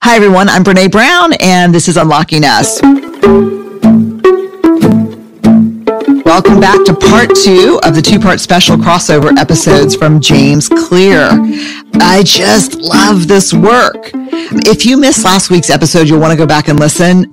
Hi, everyone. I'm Brene Brown, and this is Unlocking Us. Welcome back to part 2 of the 2-part special crossover episodes from James Clear. I just love this work. If you missed last week's episode, you'll want to go back and listen.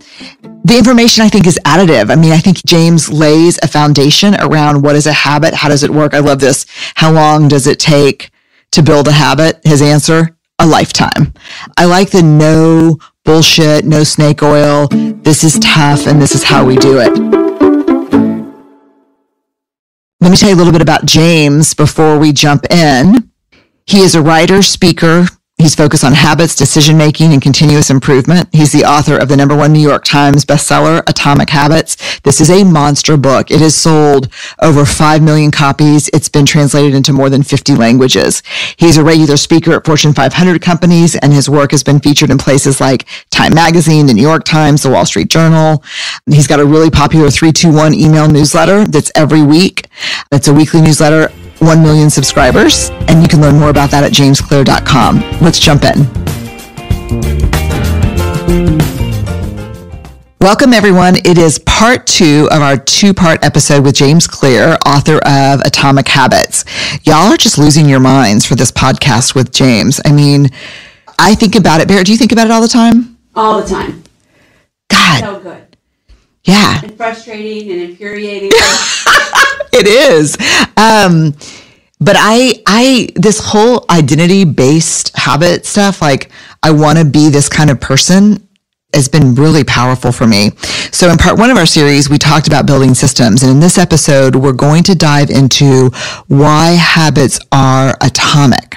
The information, I think, is additive. I think James lays a foundation around what is a habit, how does it work. I love this. How long does it take to build a habit? His answer, a lifetime. I like the no bullshit, no snake oil. This is tough, and this is how we do it. Let me tell you a little bit about James before we jump in. He is a writer, speaker. He's focused on habits, decision-making, and continuous improvement. He's the author of the #1 New York Times bestseller, Atomic Habits. This is a monster book. It has sold over 5 million copies. It's been translated into more than 50 languages. He's a regular speaker at Fortune 500 companies, and his work has been featured in places like Time Magazine, the New York Times, the Wall Street Journal. He's got a really popular 321 email newsletter that's every week. It's a weekly newsletter. 1 million subscribers, and you can learn more about that at jamesclear.com. Let's jump in. Welcome, everyone. It is part 2 of our 2-part episode with James Clear, author of Atomic Habits. Y'all are just losing your minds for this podcast with James. I think about it. Barrett, do you think about it all the time? All the time. God. So good. Yeah. And frustrating and infuriating. It is. But this whole identity-based habit stuff, I want to be this kind of person, has been really powerful for me. So in part 1 of our series, we talked about building systems. And in this episode, we're going to dive into why habits are atomic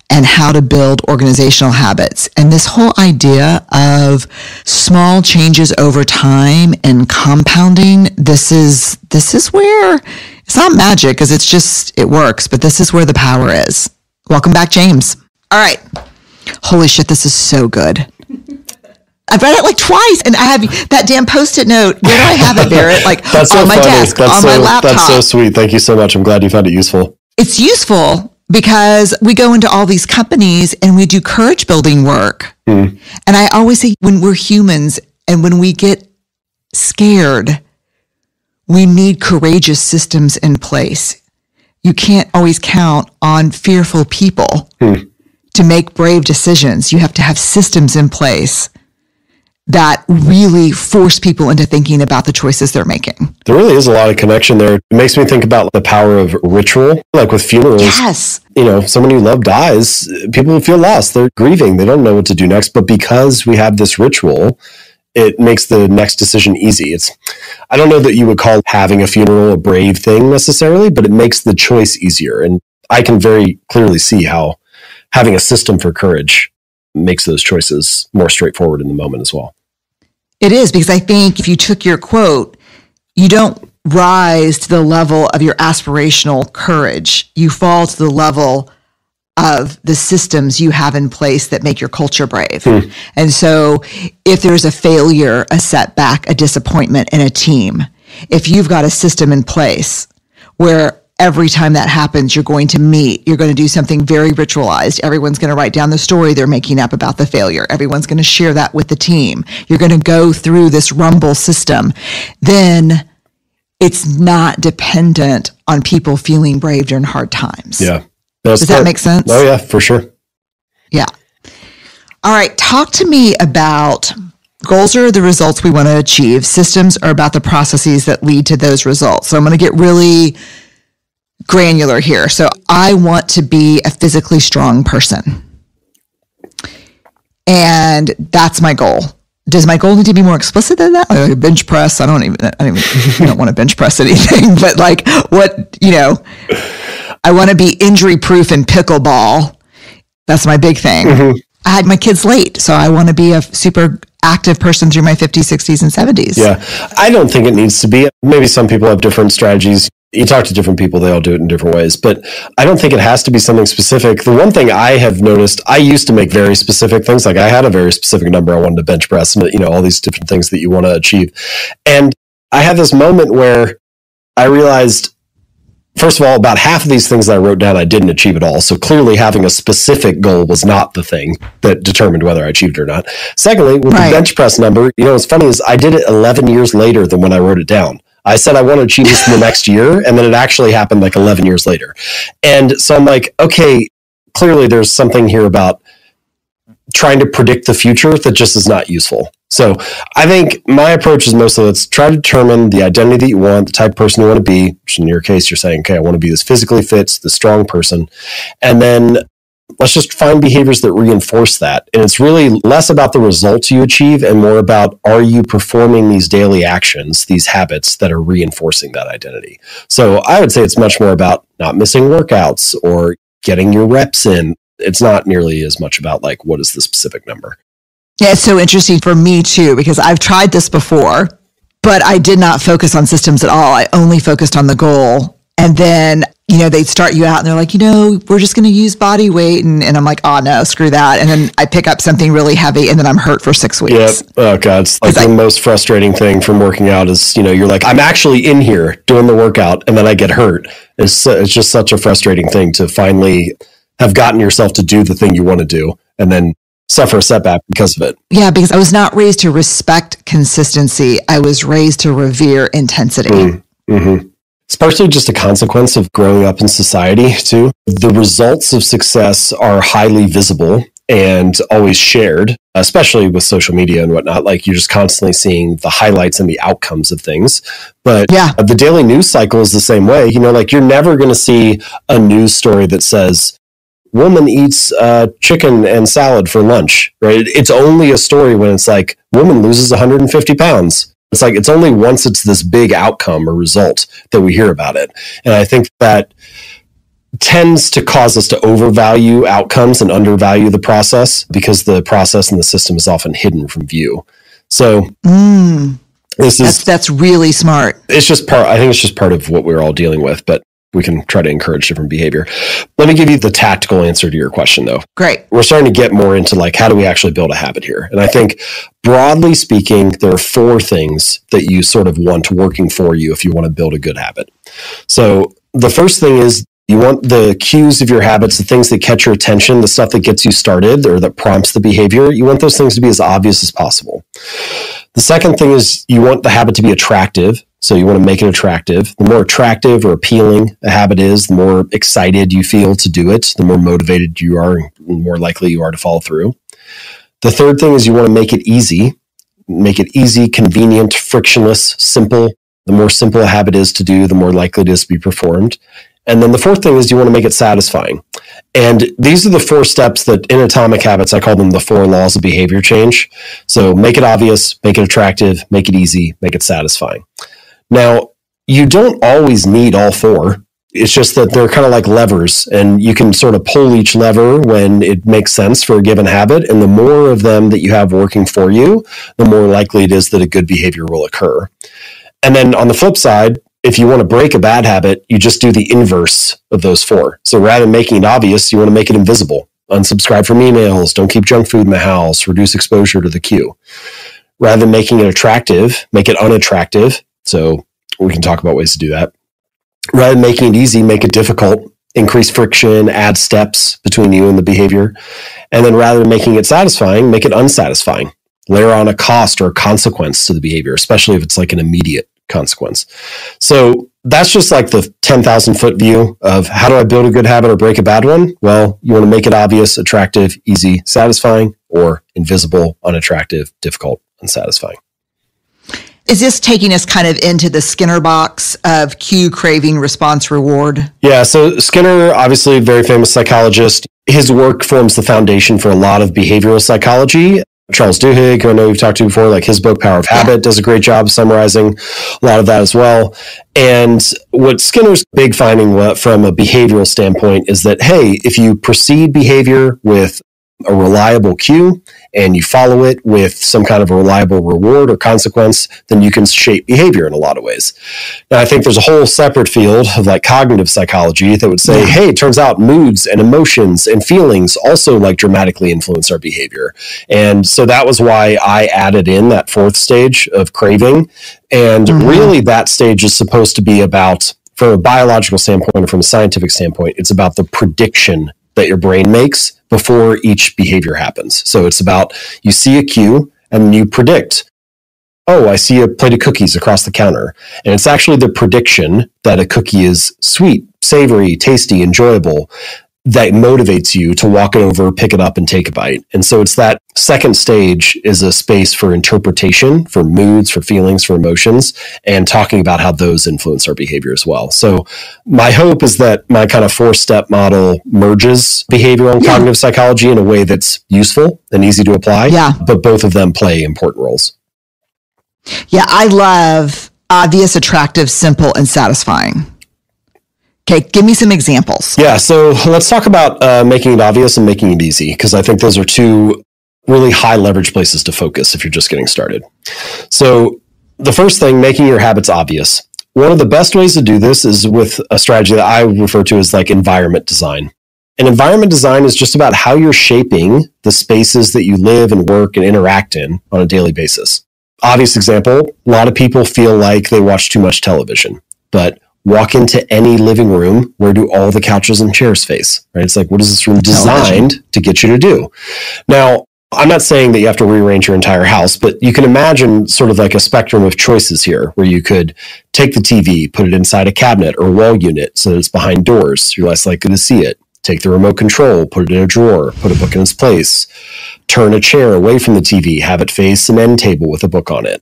and how to build organizational habits. And this whole idea of small changes over time and compounding, this is where it's not magic, because it works, but this is where the power is. Welcome back, James. All right. Holy shit, this is so good. I've read it twice, and I have that damn Post-it note. Where do I have it, Barrett? That's so on my funny. desk, on my laptop. That's so sweet. Thank you so much. I'm glad you found it useful. It's useful because we go into all these companies and we do courage building work. And I always say, when we're humans and when we get scared, we need courageous systems in place. You can't always count on fearful people to make brave decisions. You have to have systems in place that really force people into thinking about the choices they're making. There really is a lot of connection there. It makes me think about the power of ritual, like with funerals. Yes. Someone you love dies, people feel lost. They're grieving. They don't know what to do next. But because we have this ritual, it makes the next decision easy. I don't know that you would call having a funeral a brave thing necessarily, but it makes the choice easier. And I can very clearly see how having a system for courage makes those choices more straightforward in the moment as well. It is, because I think if you took your quote, you don't rise to the level of your aspirational courage. You fall to the level of the systems you have in place that make your culture brave. And so if there's a failure, a setback, a disappointment in a team, if you've got a system in place where every time that happens, you're going to meet, you're going to do something very ritualized. Everyone's going to write down the story they're making up about the failure. Everyone's going to share that with the team. You're going to go through this rumble system. Then it's not dependent on people feeling brave during hard times. Yeah. Does that make sense? Oh, yeah, for sure. Yeah. All right. Talk to me about goals are the results we want to achieve. Systems are about the processes that lead to those results. So I'm going to get really granular here. So I want to be a physically strong person. And that's my goal. Does my goal need to be more explicit than that? Like a bench press? I don't want to bench press anything, but I want to be injury proof in pickleball. That's my big thing. I had my kids late, so I want to be a super active person through my 50s, 60s, and 70s. Yeah. I don't think it needs to be. Maybe some people have different strategies. You talk to different people, they all do it in different ways, but I don't think it has to be something specific. The one thing I have noticed, I used to make very specific things. Like I had a very specific number I wanted to bench press and, all these different things that you want to achieve. And I had this moment where I realized first of all, about half of these things that I wrote down, I didn't achieve at all. So clearly having a specific goal was not the thing that determined whether I achieved it or not. Secondly, with the bench press number, what's funny is I did it 11 years later than when I wrote it down. I said I want to achieve this in the next year, and then it actually happened like 11 years later. And so I'm like, okay, clearly there's something here about trying to predict the future that just is not useful. So I think my approach is mostly let's try to determine the identity that you want, the type of person you want to be, which in your case, you're saying, okay, I want to be this physically fit, the strong person. And then let's just find behaviors that reinforce that. And it's really less about the results you achieve and more about, are you performing these daily actions, these habits that are reinforcing that identity? So I would say it's much more about not missing workouts or getting your reps in. It's not nearly as much about like, what is the specific number? Yeah, it's so interesting for me too, because I've tried this before, but I did not focus on systems at all. I only focused on the goal. And then, they'd start you out and they're like, we're just going to use body weight. And I'm like, oh no, screw that. And then I pick up something really heavy and then I'm hurt for 6 weeks. Yep. Oh God. It's like the most frustrating thing from working out is, you're like, I'm actually in here doing the workout and then I get hurt. It's just such a frustrating thing to finally have gotten yourself to do the thing you want to do and then suffer a setback because of it. Yeah, because I was not raised to respect consistency. I was raised to revere intensity. Mm-hmm. It's partially just a consequence of growing up in society too. The results of success are highly visible and always shared, especially with social media and whatnot. Like you're just constantly seeing the highlights and the outcomes of things. But the daily news cycle is the same way. Like you're never going to see a news story that says, woman eats chicken and salad for lunch, right? It's only a story when it's like, woman loses 150 pounds. It's like, it's only once it's this big outcome or result that we hear about it. And I think that tends to cause us to overvalue outcomes and undervalue the process because the process and the system is often hidden from view. So that's really smart. I think it's just part of what we're all dealing with, but we can try to encourage different behavior. Let me give you the tactical answer to your question, though. Great. We're starting to get more into like, how do we actually build a habit here? And I think, broadly speaking, there are 4 things that you sort of want working for you if you want to build a good habit. So the first thing is you want the cues of your habits, the things that catch your attention, the stuff that gets you started or that prompts the behavior. You want those things to be as obvious as possible. The second thing is you want the habit to be attractive. So you want to make it attractive. The more attractive or appealing a habit is, the more excited you feel to do it, the more motivated you are, the more likely you are to follow through. The third thing is you want to make it easy. Make it easy, convenient, frictionless, simple. The more simple a habit is to do, the more likely it is to be performed. And then the fourth thing is you want to make it satisfying. And these are the 4 steps that in Atomic Habits, I call them the 4 laws of behavior change. So make it obvious, make it attractive, make it easy, make it satisfying. Now, you don't always need all 4. It's just that they're kind of like levers, and you can sort of pull each lever when it makes sense for a given habit. And the more of them that you have working for you, the more likely it is that a good behavior will occur. And then on the flip side, if you want to break a bad habit, you just do the inverse of those 4. So rather than making it obvious, you want to make it invisible. Unsubscribe from emails, don't keep junk food in the house, reduce exposure to the cue. Rather than making it attractive, make it unattractive. So we can talk about ways to do that. Rather than making it easy, make it difficult, increase friction, add steps between you and the behavior. And then rather than making it satisfying, make it unsatisfying. Layer on a cost or a consequence to the behavior, especially if it's like an immediate consequence. So that's just like the 10,000 foot view of how do I build a good habit or break a bad one? Well, you want to make it obvious, attractive, easy, satisfying, or invisible, unattractive, difficult, unsatisfying. Is this taking us kind of into the Skinner box of cue, craving, response, reward? Yeah, so Skinner, obviously a very famous psychologist. His work forms the foundation for a lot of behavioral psychology. Charles Duhigg, who I know you've talked to before, like his book, Power of Habit, does a great job summarizing a lot of that as well. And what Skinner's big finding from a behavioral standpoint is that, hey, if you precede behavior with a reliable cue and you follow it with some kind of a reliable reward or consequence, then you can shape behavior in a lot of ways. Now, I think there's a whole separate field of like cognitive psychology that would say, hey, it turns out moods and emotions and feelings also like dramatically influence our behavior. And so that was why I added in that 4th stage of craving. And really that stage is supposed to be about from a biological standpoint or from a scientific standpoint, it's about the prediction that your brain makes before each behavior happens. So it's about, you see a cue and you predict, oh, I see a plate of cookies across the counter. And it's actually the prediction that a cookie is sweet, savory, tasty, enjoyable that motivates you to walk it over, pick it up, and take a bite. And so it's that second stage is a space for interpretation, for moods, for feelings, for emotions, and talking about how those influence our behavior as well. So my hope is that my kind of 4-step model merges behavioral and cognitive psychology in a way that's useful and easy to apply. Yeah. But both of them play important roles. Yeah, I love obvious, attractive, simple, and satisfying. Okay, give me some examples. Yeah, so let's talk about making it obvious and making it easy, because I think those are two really high leverage places to focus if you're just getting started. So the first thing, making your habits obvious. One of the best ways to do this is with a strategy that I refer to as like environment design. And environment design is just about how you're shaping the spaces that you live and work and interact in on a daily basis. Obvious example, a lot of people feel like they watch too much television, but walk into any living room, where do all the couches and chairs face? Right? It's like, what is this room designed to get you to do? Now, I'm not saying that you have to rearrange your entire house, but you can imagine sort of like a spectrum of choices here, where you could take the TV, put it inside a cabinet or wall unit so that it's behind doors. You're less likely to see it. Take the remote control, put it in a drawer, put a book in its place, turn a chair away from the TV, have it face an end table with a book on it.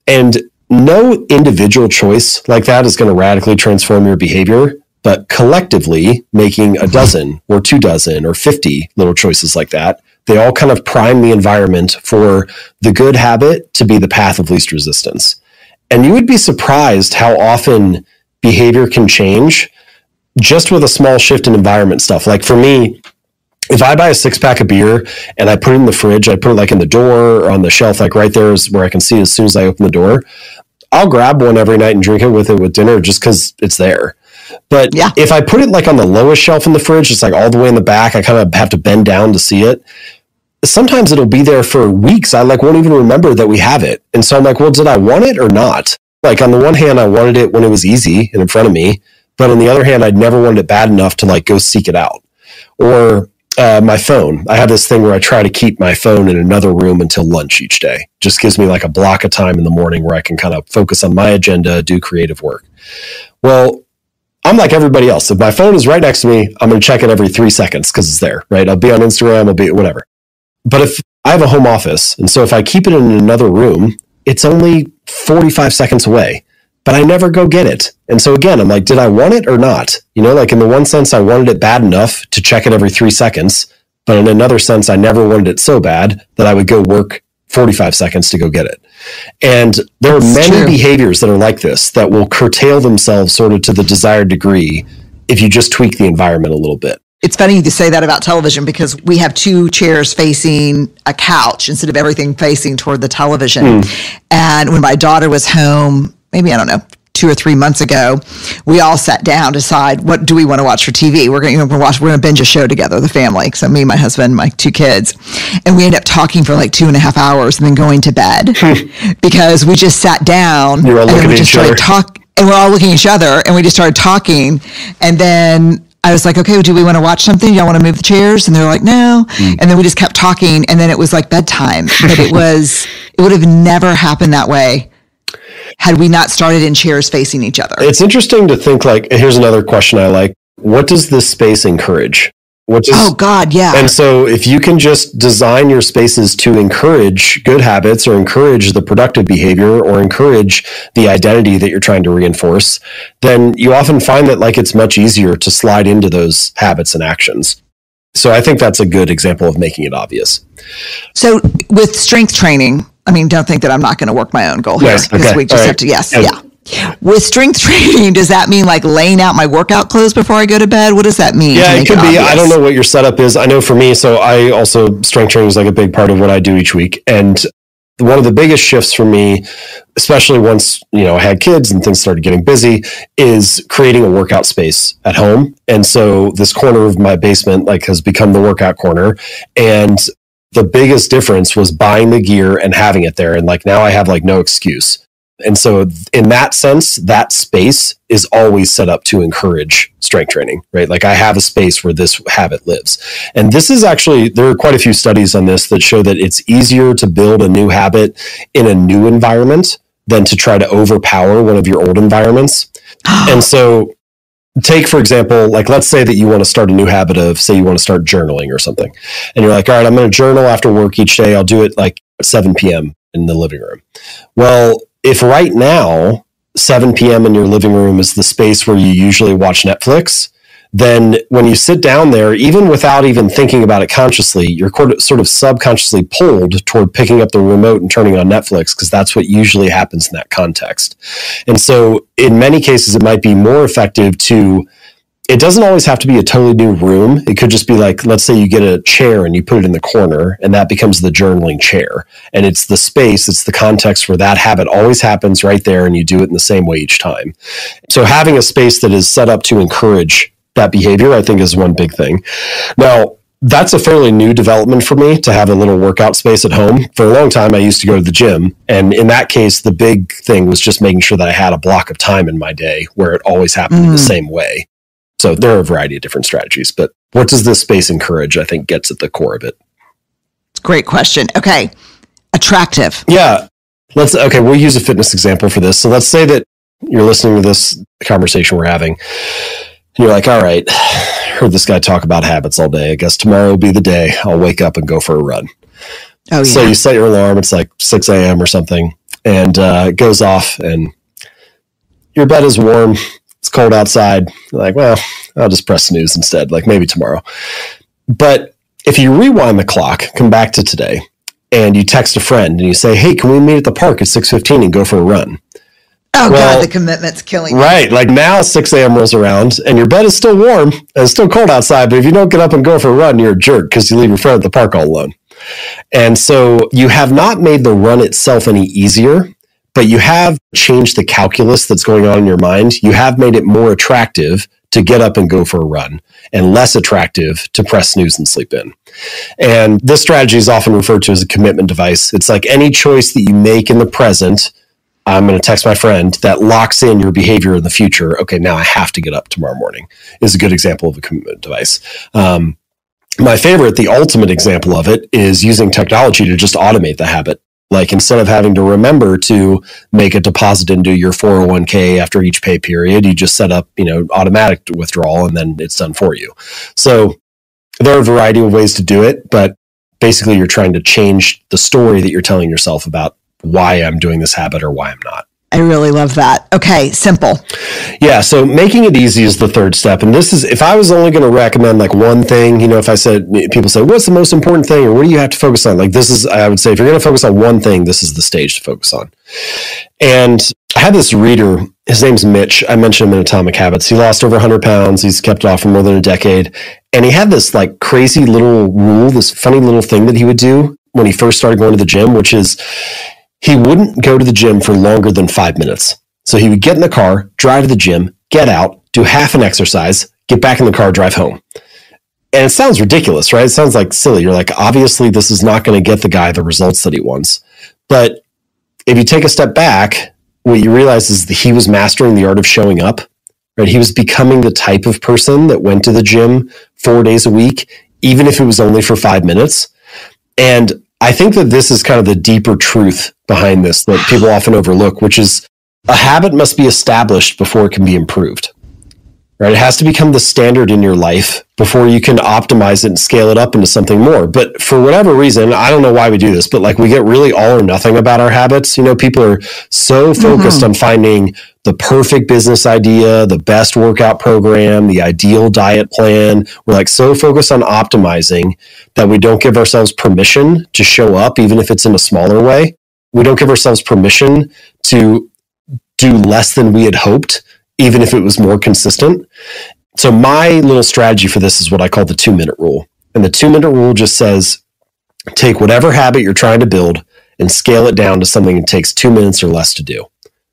And no individual choice like that is going to radically transform your behavior, but collectively making a dozen or 24 or 50 little choices like that, they all kind of prime the environment for the good habit to be the path of least resistance. And you would be surprised how often behavior can change just with a small shift in environment stuff. Like for me, if I buy a 6-pack of beer and I put it in the fridge, I put it like in the door or on the shelf, like right there is where I can see it as soon as I open the door. I'll grab one every night and drink it with dinner just because it's there. But if I put it like on the lowest shelf in the fridge, it's like all the way in the back, I kind of have to bend down to see it. Sometimes it'll be there for weeks. I like won't even remember that we have it. And so I'm like, well, did I want it or not? Like on the one hand, I wanted it when it was easy and in front of me. But on the other hand, I'd never wanted it bad enough to like go seek it out. Or my phone. I have this thing where I try to keep my phone in another room until lunch each day. Just gives me like a block of time in the morning where I can kind of focus on my agenda, do creative work. Well, I'm like everybody else. If my phone is right next to me, I'm going to check it every 3 seconds because it's there, right? I'll be on Instagram, I'll be whatever. But if I have a home office, and so if I keep it in another room, it's only 45 seconds away. But I never go get it. And so again, I'm like, did I want it or not? You know, like in the one sense, I wanted it bad enough to check it every 3 seconds. But in another sense, I never wanted it so bad that I would go work 45 seconds to go get it. And there are many behaviors that are like this that will curtail themselves sort of to the desired degree if you just tweak the environment a little bit. It's funny to say that about television because we have 2 chairs facing a couch instead of everything facing toward the television. And when my daughter was home, maybe, I don't know, 2 or 3 months ago, we all sat down to decide what do we want to watch for TV. We're going to binge a show together, the family. So me, my husband, my 2 kids. And we ended up talking for like 2.5 hours and then going to bed because we just sat down You're all and looking then we at just each other. started talking. And we're all looking at each other and we just started talking. And then I was like, okay, do we want to watch something? Y'all want to move the chairs? And they're like, no. And then we just kept talking. And then it was like bedtime. But it would have never happened that way had we not started in chairs facing each other. It's interesting to think like, here's another question I like. What does this space encourage? Oh God, yeah. And so if you can just design your spaces to encourage good habits or encourage the productive behavior or encourage the identity that you're trying to reinforce, then you often find that like it's much easier to slide into those habits and actions. So I think that's a good example of making it obvious. So with strength training, I mean, don't think that I'm not going to work my own goal here because we just have to, With strength training, does that mean like laying out my workout clothes before I go to bed? What does that mean? Yeah, it could be. I don't know what your setup is. I know for me, so I also, strength training is like a big part of what I do each week. And one of the biggest shifts for me, especially once, I had kids and things started getting busy, is creating a workout space at home. And so this corner of my basement like has become the workout corner. And the biggest difference was buying the gear and having it there. And like now I have like no excuse. And so in that sense, that space is always set up to encourage strength training, right? Like I have a space where this habit lives. And this is actually, there are quite a few studies on this that show that it's easier to build a new habit in a new environment than to try to overpower one of your old environments. And so take, for example, like let's say that you want to start a new habit of, say you want to start journaling or something. And you're like, all right, I'm going to journal after work each day. I'll do it like at 7 p.m. in the living room. Well, if right now 7 p.m. in your living room is the space where you usually watch Netflix, then when you sit down there, even without even thinking about it consciously, you're sort of subconsciously pulled toward picking up the remote and turning on Netflix because that's what usually happens in that context. And so in many cases, it might be more effective to, it doesn't always have to be a totally new room. It could just be like, let's say you get a chair and you put it in the corner and that becomes the journaling chair. And it's the space, it's the context where that habit always happens right there and you do it in the same way each time. So having a space that is set up to encourage that behavior, I think is one big thing. Now, that's a fairly new development for me to have a little workout space at home. For a long time, I used to go to the gym. And in that case, the big thing was just making sure that I had a block of time in my day where it always happened the same way. So there are a variety of different strategies, but what does this space encourage, I think, gets at the core of it. Great question. Okay. Attractive. Yeah. We'll use a fitness example for this. So let's say that you're listening to this conversation we're having. And you're like, all right, heard this guy talk about habits all day. I guess tomorrow will be the day I'll wake up and go for a run. Oh, yeah. So you set your alarm. It's like 6 a.m. or something. And it goes off and your bed is warm. It's cold outside. You're like, well, I'll just press snooze instead, like maybe tomorrow. But if you rewind the clock, come back to today, and you text a friend and you say, hey, can we meet at the park at 6:15 and go for a run? Oh, God, the commitment's killing me. Right. Like now 6 a.m. rolls around and your bed is still warm and it's still cold outside. But if you don't get up and go for a run, you're a jerk because you leave your friend at the park all alone. And so you have not made the run itself any easier, but you have changed the calculus that's going on in your mind. You have made it more attractive to get up and go for a run and less attractive to press snooze and sleep in. And this strategy is often referred to as a commitment device. It's like any choice that you make in the present, I'm going to text my friend, that locks in your behavior in the future. Okay, now I have to get up tomorrow morning is a good example of a commitment device. My favorite, the ultimate example of it is using technology to just automate the habit. Like instead of having to remember to make a deposit into your 401k after each pay period, you just set up, automatic withdrawal and then it's done for you. So there are a variety of ways to do it, but basically you're trying to change the story that you're telling yourself about why I'm doing this habit or why I'm not. I really love that. Okay, simple. Yeah, so making it easy is the third step. And this is, if I was only going to recommend like one thing, if I said, people say, what's the most important thing or what do you have to focus on? Like this is, I would say, if you're going to focus on one thing, this is the stage to focus on. And I had this reader, his name's Mitch. I mentioned him in Atomic Habits. He lost over 100 pounds. He's kept it off for more than a decade. And he had this like crazy little rule, this funny little thing that he would do when he first started going to the gym, which is, he wouldn't go to the gym for longer than 5 minutes. So he would get in the car, drive to the gym, get out, do half an exercise, get back in the car, drive home. And it sounds ridiculous, right? It sounds like silly. You're like, obviously this is not going to get the guy the results that he wants. But if you take a step back, what you realize is that he was mastering the art of showing up, right? He was becoming the type of person that went to the gym 4 days a week, even if it was only for 5 minutes. And I think that this is kind of the deeper truth behind this that people often overlook, which is a habit must be established before it can be improved, right? It has to become the standard in your life before you can optimize it and scale it up into something more. But for whatever reason, I don't know why we do this, but like we get really all or nothing about our habits. People are so focused on finding the perfect business idea, the best workout program, the ideal diet plan. We're like so focused on optimizing that we don't give ourselves permission to show up, even if it's in a smaller way. We don't give ourselves permission to do less than we had hoped, even if it was more consistent. So my little strategy for this is what I call the 2-minute rule. And the 2-minute rule just says, take whatever habit you're trying to build and scale it down to something that takes 2 minutes or less to do.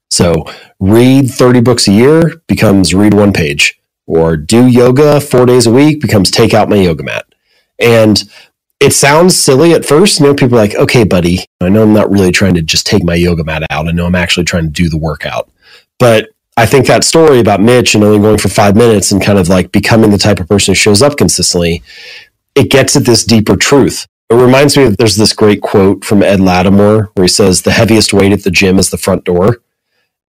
So read 30 books a year becomes read 1 page, or do yoga 4 days a week becomes take out my yoga mat. And It sounds silly at first. People are like, okay, buddy, I know I'm not really trying to just take my yoga mat out. I know I'm actually trying to do the workout. But I think that story about Mitch and only going for 5 minutes and kind of like becoming the type of person who shows up consistently, it gets at this deeper truth. It reminds me of, there's this great quote from Ed Lattimore where he says, the heaviest weight at the gym is the front door.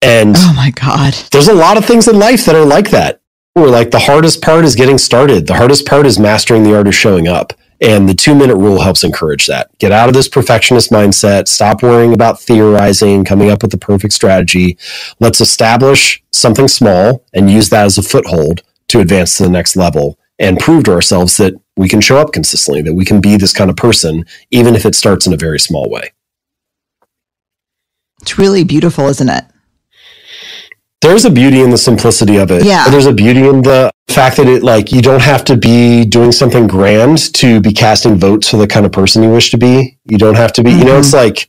And oh my God, there's a lot of things in life that are like that. Where like the hardest part is getting started. The hardest part is mastering the art of showing up. And the 2-minute rule helps encourage that. Get out of this perfectionist mindset. Stop worrying about theorizing, coming up with the perfect strategy. Let's establish something small and use that as a foothold to advance to the next level and prove to ourselves that we can show up consistently, that we can be this kind of person, even if it starts in a very small way. It's really beautiful, isn't it? There's a beauty in the simplicity of it. Yeah. There's a beauty in the fact that it, like, you don't have to be doing something grand to be casting votes for the kind of person you wish to be. You don't have to be, it's like,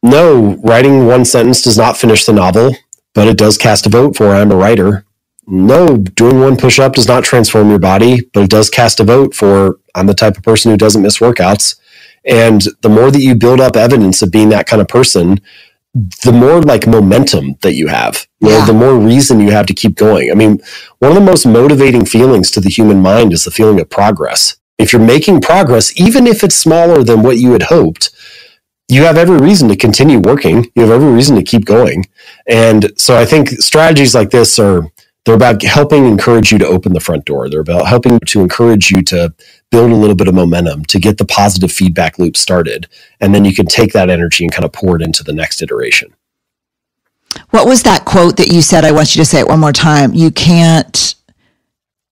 no, writing one sentence does not finish the novel, but it does cast a vote for I'm a writer. No, doing one push-up does not transform your body, but it does cast a vote for I'm the type of person who doesn't miss workouts. And the more that you build up evidence of being that kind of person, the more like momentum that you have, the more reason you have to keep going. I mean, one of the most motivating feelings to the human mind is the feeling of progress. If you're making progress, even if it's smaller than what you had hoped, you have every reason to continue working. You have every reason to keep going. And so I think strategies like this they're about helping encourage you to open the front door. They're about helping to encourage you to build a little bit of momentum, to get the positive feedback loop started. And then you can take that energy and kind of pour it into the next iteration. What was that quote that you said? I want you to say it one more time. You can't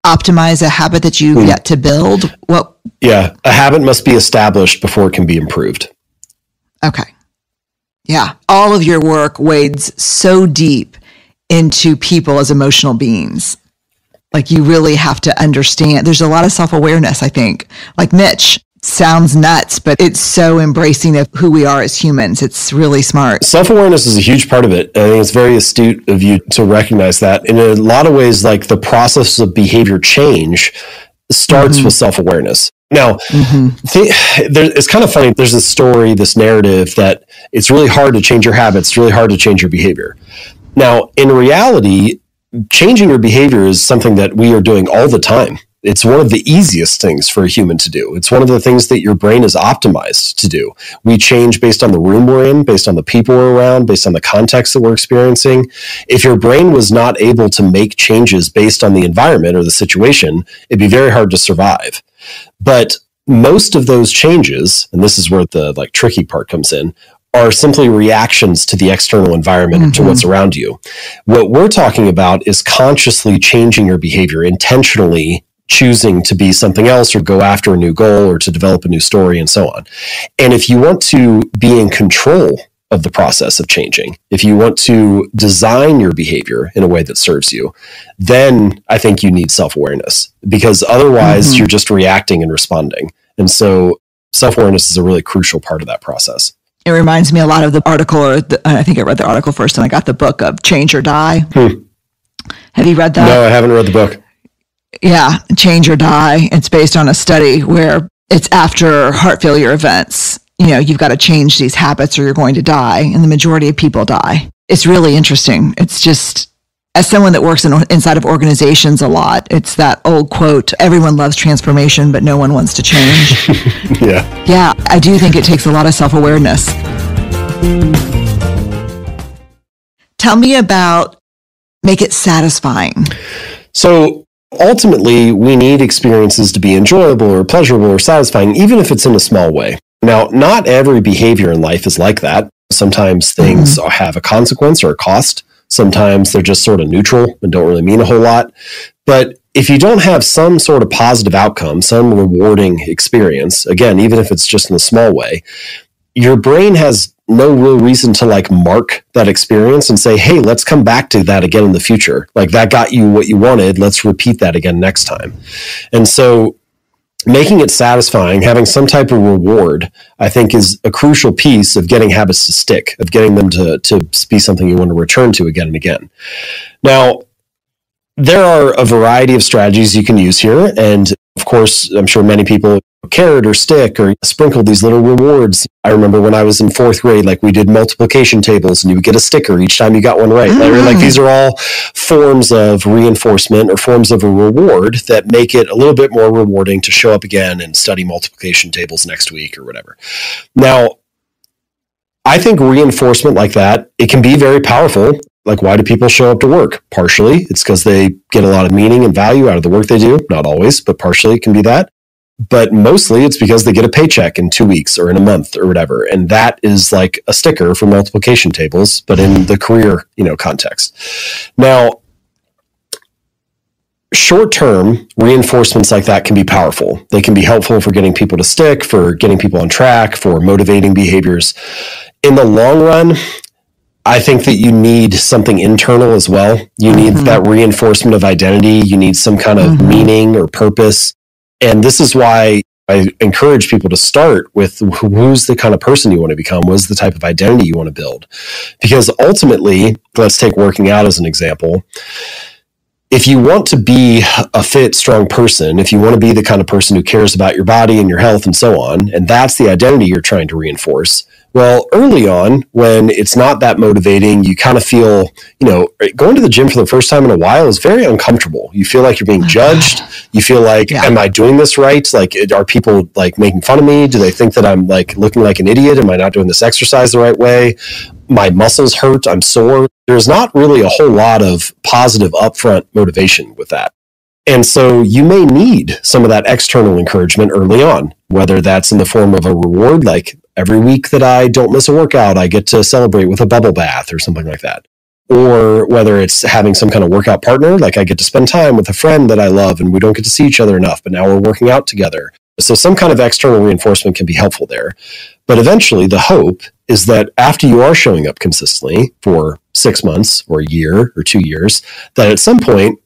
optimize a habit that you yet to build. What? Yeah. A habit must be established before it can be improved. Okay. Yeah. All of your work wades so deep into people as emotional beings. Like, you really have to understand. There's a lot of self-awareness, I think. Like Mitch sounds nuts, but it's so embracing of who we are as humans. It's really smart. Self-awareness is a huge part of it. I think it's very astute of you to recognize that. In a lot of ways, like, the process of behavior change starts with self-awareness. Now, it's kind of funny. There's this story, this narrative that it's really hard to change your habits. It's really hard to change your behavior. Now, in reality, changing your behavior is something that we are doing all the time. It's one of the easiest things for a human to do. It's one of the things that your brain is optimized to do. We change based on the room we're in, based on the people we're around, based on the context that we're experiencing. If your brain was not able to make changes based on the environment or the situation, it'd be very hard to survive. But most of those changes, and this is where the tricky part comes in, are simply reactions to the external environment, to what's around you. What we're talking about is consciously changing your behavior, intentionally choosing to be something else or go after a new goal or to develop a new story and so on. And if you want to be in control of the process of changing, if you want to design your behavior in a way that serves you, then I think you need self-awareness, because otherwise you're just reacting and responding. And so self-awareness is a really crucial part of that process. It reminds me a lot of the article, I think I read the article first and I got the book of Change or Die. Have you read that? No, I haven't read the book. Yeah, Change or Die. It's based on a study where it's after heart failure events. You've got to change these habits or you're going to die. And the majority of people die. It's really interesting. It's just, as someone that works inside of organizations a lot, it's that old quote, everyone loves transformation, but no one wants to change. Yeah, I do think it takes a lot of self-awareness. Tell me about make it satisfying. So ultimately, we need experiences to be enjoyable or pleasurable or satisfying, even if it's in a small way. Now, not every behavior in life is like that. Sometimes things have a consequence or a cost. Sometimes they're just sort of neutral and don't really mean a whole lot. But if you don't have some sort of positive outcome, some rewarding experience, again, even if it's just in a small way, your brain has no real reason to mark that experience and say, hey, let's come back to that again in the future. That got you what you wanted. Let's repeat that again next time. And so making it satisfying, having some type of reward, I think is a crucial piece of getting habits to stick, of getting them to be something you want to return to again and again. Now, there are a variety of strategies you can use here. And of course, I'm sure many people carrot or stick or sprinkle these little rewards. I remember when I was in fourth grade, like we did multiplication tables and you would get a sticker each time you got one right. Like these are all forms of reinforcement or forms of a reward that make it a little bit more rewarding to show up again and study multiplication tables next week or whatever. Now, I think reinforcement like that, it can be very powerful. Like, why do people show up to work? Partially, it's because they get a lot of meaning and value out of the work they do. Not always, but partially it can be that. But mostly it's because they get a paycheck in 2 weeks or in a month or whatever. And that is like a sticker for multiplication tables, but in the career, context. Now, short-term reinforcements like that can be powerful. They can be helpful for getting people to stick, for getting people on track, for motivating behaviors. In the long run, I think that you need something internal as well. You need that reinforcement of identity. You need some kind of meaning or purpose. And this is why I encourage people to start with who's the kind of person you want to become, what's the type of identity you want to build. Because ultimately, let's take working out as an example. If you want to be a fit, strong person, if you want to be the kind of person who cares about your body and your health and so on, and that's the identity you're trying to reinforce, well, early on, when it's not that motivating, you kind of feel, going to the gym for the first time in a while is very uncomfortable. You feel like you're being judged. You feel like, am I doing this right? Like, are people like making fun of me? Do they think that I'm like looking like an idiot? Am I not doing this exercise the right way? My muscles hurt. I'm sore. There's not really a whole lot of positive upfront motivation with that. And so you may need some of that external encouragement early on, whether that's in the form of a reward, like every week that I don't miss a workout, I get to celebrate with a bubble bath or something like that. Or whether it's having some kind of workout partner, like I get to spend time with a friend that I love and we don't get to see each other enough, but now we're working out together. So some kind of external reinforcement can be helpful there. But eventually the hope is that after you are showing up consistently for 6 months or a year or 2 years, that at some point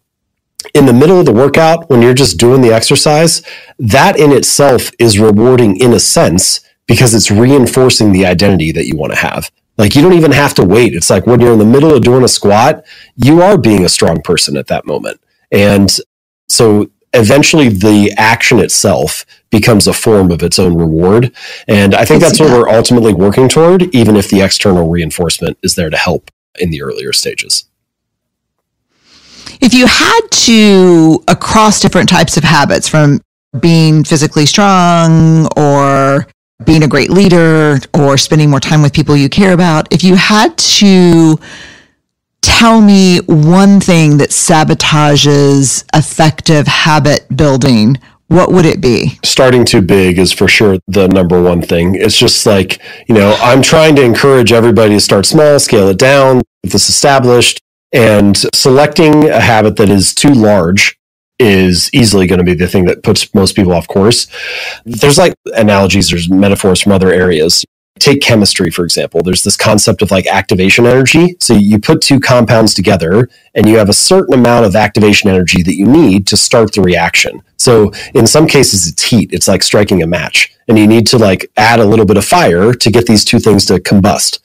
in the middle of the workout, when you're just doing the exercise, that in itself is rewarding in a sense because it's reinforcing the identity that you want to have. Like, you don't even have to wait. It's like when you're in the middle of doing a squat, you are being a strong person at that moment. And so eventually the action itself becomes a form of its own reward. And I think that's what we're ultimately working toward, even if the external reinforcement is there to help in the earlier stages. If you had to, across different types of habits, from being physically strong or being a great leader or spending more time with people you care about, if you had to tell me one thing that sabotages effective habit building, what would it be? Starting too big is for sure the number one thing. It's just like, I'm trying to encourage everybody to start small, scale it down, get this established, and selecting a habit that is too large is easily going to be the thing that puts most people off course. There's like analogies, there's metaphors from other areas. Take chemistry, for example. There's this concept of like activation energy. So you put two compounds together and you have a certain amount of activation energy that you need to start the reaction. So in some cases, it's heat. It's like striking a match. And you need to like add a little bit of fire to get these two things to combust.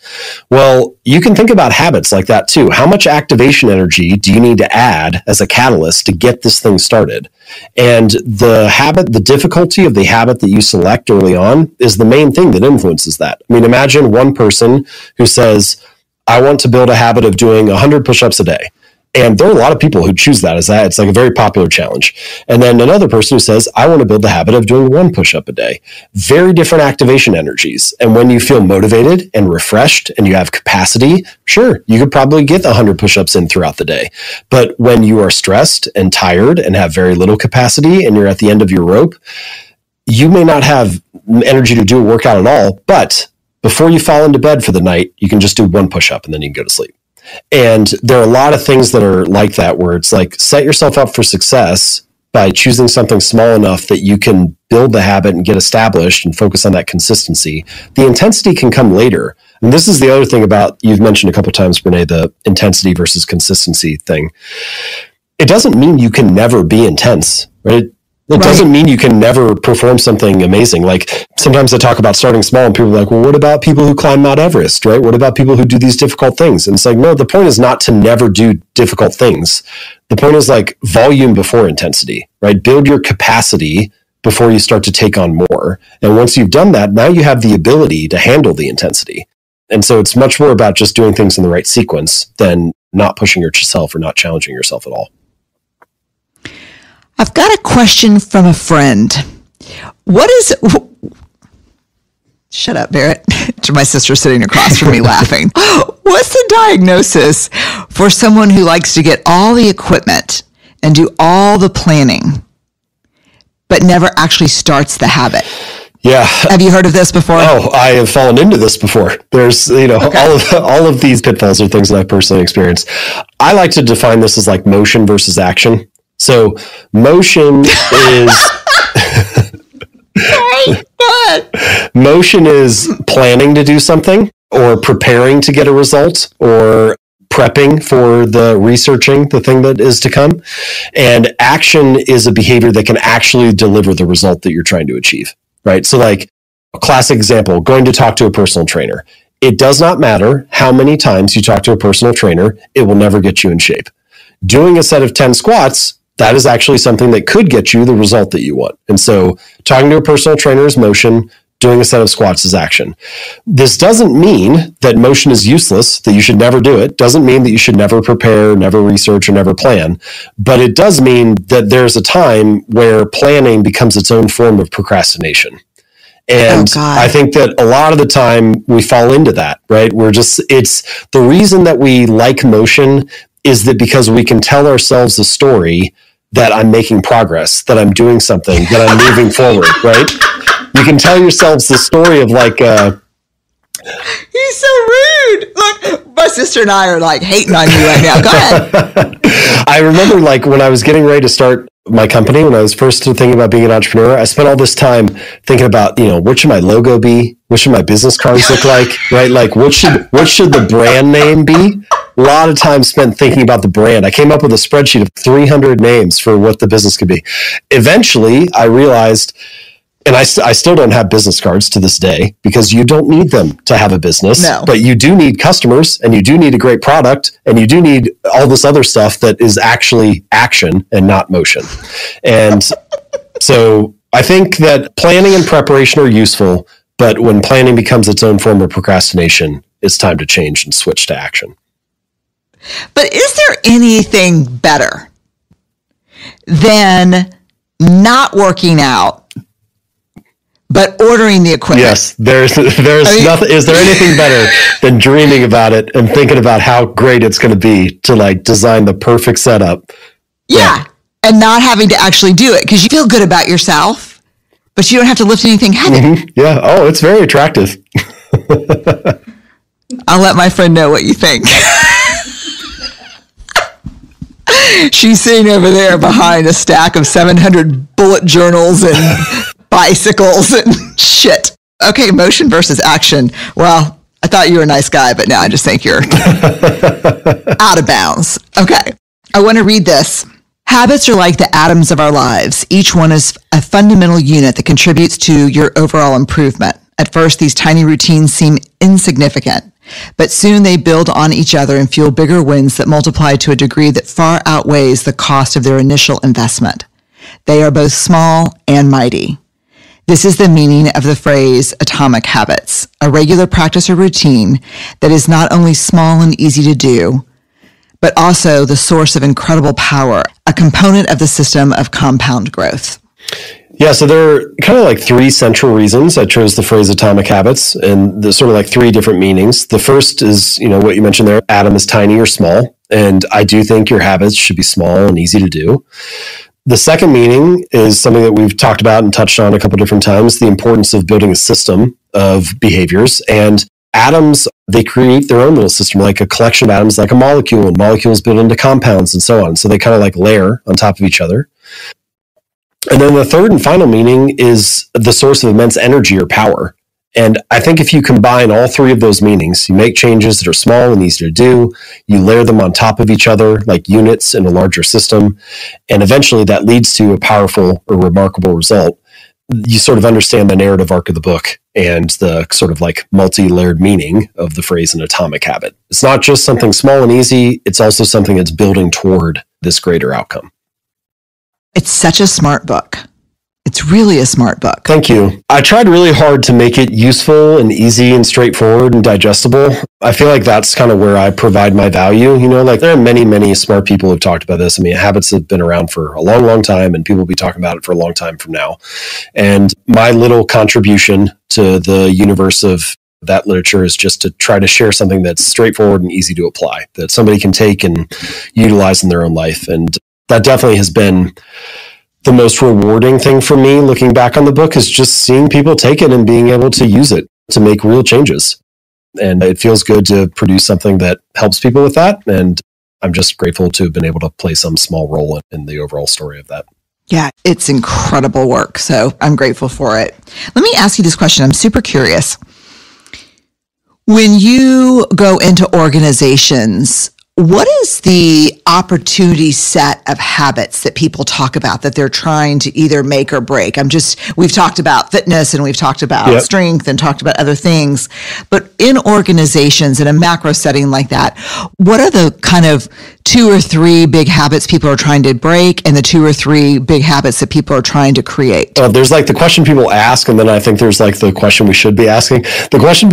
Well, you can think about habits like that too. How much activation energy do you need to add as a catalyst to get this thing started? And the difficulty of the habit that you select early on is the main thing that influences that. I mean, imagine one person who says, I want to build a habit of doing 100 push-ups a day. And there are a lot of people who choose that as that. It's like a very popular challenge. And then another person who says, I want to build the habit of doing 1 push-up a day. Very different activation energies. And when you feel motivated and refreshed and you have capacity, sure, you could probably get 100 push-ups in throughout the day. But when you are stressed and tired and have very little capacity and you're at the end of your rope, you may not have energy to do a workout at all. But before you fall into bed for the night, you can just do 1 push-up and then you can go to sleep. And there are a lot of things that are like that, where it's like set yourself up for success by choosing something small enough that you can build the habit and get established and focus on that consistency. The intensity can come later. And this is the other thing about, you've mentioned a couple of times, Brene, the intensity versus consistency thing. It doesn't mean you can never be intense, right? It doesn't mean you can never perform something amazing. Like sometimes I talk about starting small and people are like, well, what about people who climb Mount Everest, right? What about people who do these difficult things? And it's like, no, the point is not to never do difficult things. The point is like volume before intensity, right? Build your capacity before you start to take on more. And once you've done that, now you have the ability to handle the intensity. And so it's much more about just doing things in the right sequence than not pushing yourself or not challenging yourself at all. I've got a question from a friend. Shut up, Barrett. My sister's sitting across from me laughing. What's the diagnosis for someone who likes to get all the equipment and do all the planning, but never actually starts the habit? Yeah. Have you heard of this before? Oh, I have fallen into this before. There's, all of these pitfalls are things that I've personally experienced. I like to define this as like motion versus action. So motion is motion is planning to do something or preparing to get a result or prepping for the researching the thing that is to come. And action is a behavior that can actually deliver the result that you're trying to achieve, right? So like a classic example, going to talk to a personal trainer. It does not matter how many times you talk to a personal trainer, it will never get you in shape. Doing a set of 10 squats, that is actually something that could get you the result that you want. And so talking to a personal trainer is motion, doing a set of squats is action. This doesn't mean that motion is useless, that you should never do it. Doesn't mean that you should never prepare, never research, or never plan. But it does mean that there's a time where planning becomes its own form of procrastination. And I think that a lot of the time we fall into that, right? It's the reason that we like motion is that because we can tell ourselves a story that I'm making progress, that I'm doing something, that I'm moving forward, right? You can tell yourselves the story of like, he's so rude. Look, my sister and I are like hating on you right now. Go ahead. I remember like when I was getting ready to start my company, when I was first thinking about being an entrepreneur, I spent all this time thinking about, what should my logo be? What should my business cards look like? Right? Like what should the brand name be? A lot of time spent thinking about the brand. I came up with a spreadsheet of 300 names for what the business could be. Eventually, I realized, and I still don't have business cards to this day because you don't need them to have a business, but you do need customers and you do need a great product and you do need all this other stuff that is actually action and not motion. And so I think that planning and preparation are useful, but when planning becomes its own form of procrastination, it's time to change and switch to action. But is there anything better than not working out, but ordering the equipment? Yes, there's nothing. Is there anything better than dreaming about it and thinking about how great it's going to be to like design the perfect setup? Yeah. And not having to actually do it because you feel good about yourself, but you don't have to lift anything heavy. Mm-hmm. Yeah. Oh, it's very attractive. I'll let my friend know what you think. She's sitting over there behind a stack of 700 bullet journals and bicycles and shit. Okay, motion versus action. Well, I thought you were a nice guy, but now I just think you're out of bounds. Okay, I want to read this. Habits are like the atoms of our lives. Each one is a fundamental unit that contributes to your overall improvement. At first, these tiny routines seem insignificant, but soon they build on each other and fuel bigger wins that multiply to a degree that far outweighs the cost of their initial investment. They are both small and mighty. This is the meaning of the phrase atomic habits, a regular practice or routine that is not only small and easy to do, but also the source of incredible power, a component of the system of compound growth. Yeah, so there are kind of like three central reasons I chose the phrase atomic habits, and there's sort of like three different meanings. The first is, what you mentioned there, atom is tiny or small, and I do think your habits should be small and easy to do. The second meaning is something that we've talked about and touched on a couple different times, the importance of building a system of behaviors. And atoms, they create their own little system, like a collection of atoms, like a molecule, and molecules build into compounds and so on. So they kind of like layer on top of each other. And then the third and final meaning is the source of immense energy or power. And I think if you combine all three of those meanings, you make changes that are small and easy to do, you layer them on top of each other like units in a larger system, and eventually that leads to a powerful or remarkable result. You sort of understand the narrative arc of the book and the sort of like multi-layered meaning of the phrase an atomic habit. It's not just something small and easy, it's also something that's building toward this greater outcome. It's such a smart book. It's really a smart book. Thank you. I tried really hard to make it useful and easy and straightforward and digestible. I feel like that's kind of where I provide my value. Like there are many, many smart people who've talked about this. I mean, habits have been around for a long, long time, and people will be talking about it for a long time from now. And my little contribution to the universe of that literature is just to try to share something that's straightforward and easy to apply, that somebody can take and utilize in their own life. And that definitely has been the most rewarding thing for me looking back on the book, is just seeing people take it and being able to use it to make real changes. And it feels good to produce something that helps people with that. And I'm just grateful to have been able to play some small role in the overall story of that. Yeah, it's incredible work. So I'm grateful for it. Let me ask you this question. I'm super curious. When you go into organizations, what is the opportunity set of habits that people talk about that they're trying to either make or break? We've talked about fitness and we've talked about strength and talked about other things, but in organizations in a macro setting like that, what are the kind of 2 or 3 big habits people are trying to break and the 2 or 3 big habits that people are trying to create? There's like the question people ask, and then I think there's like the question we should be asking. The question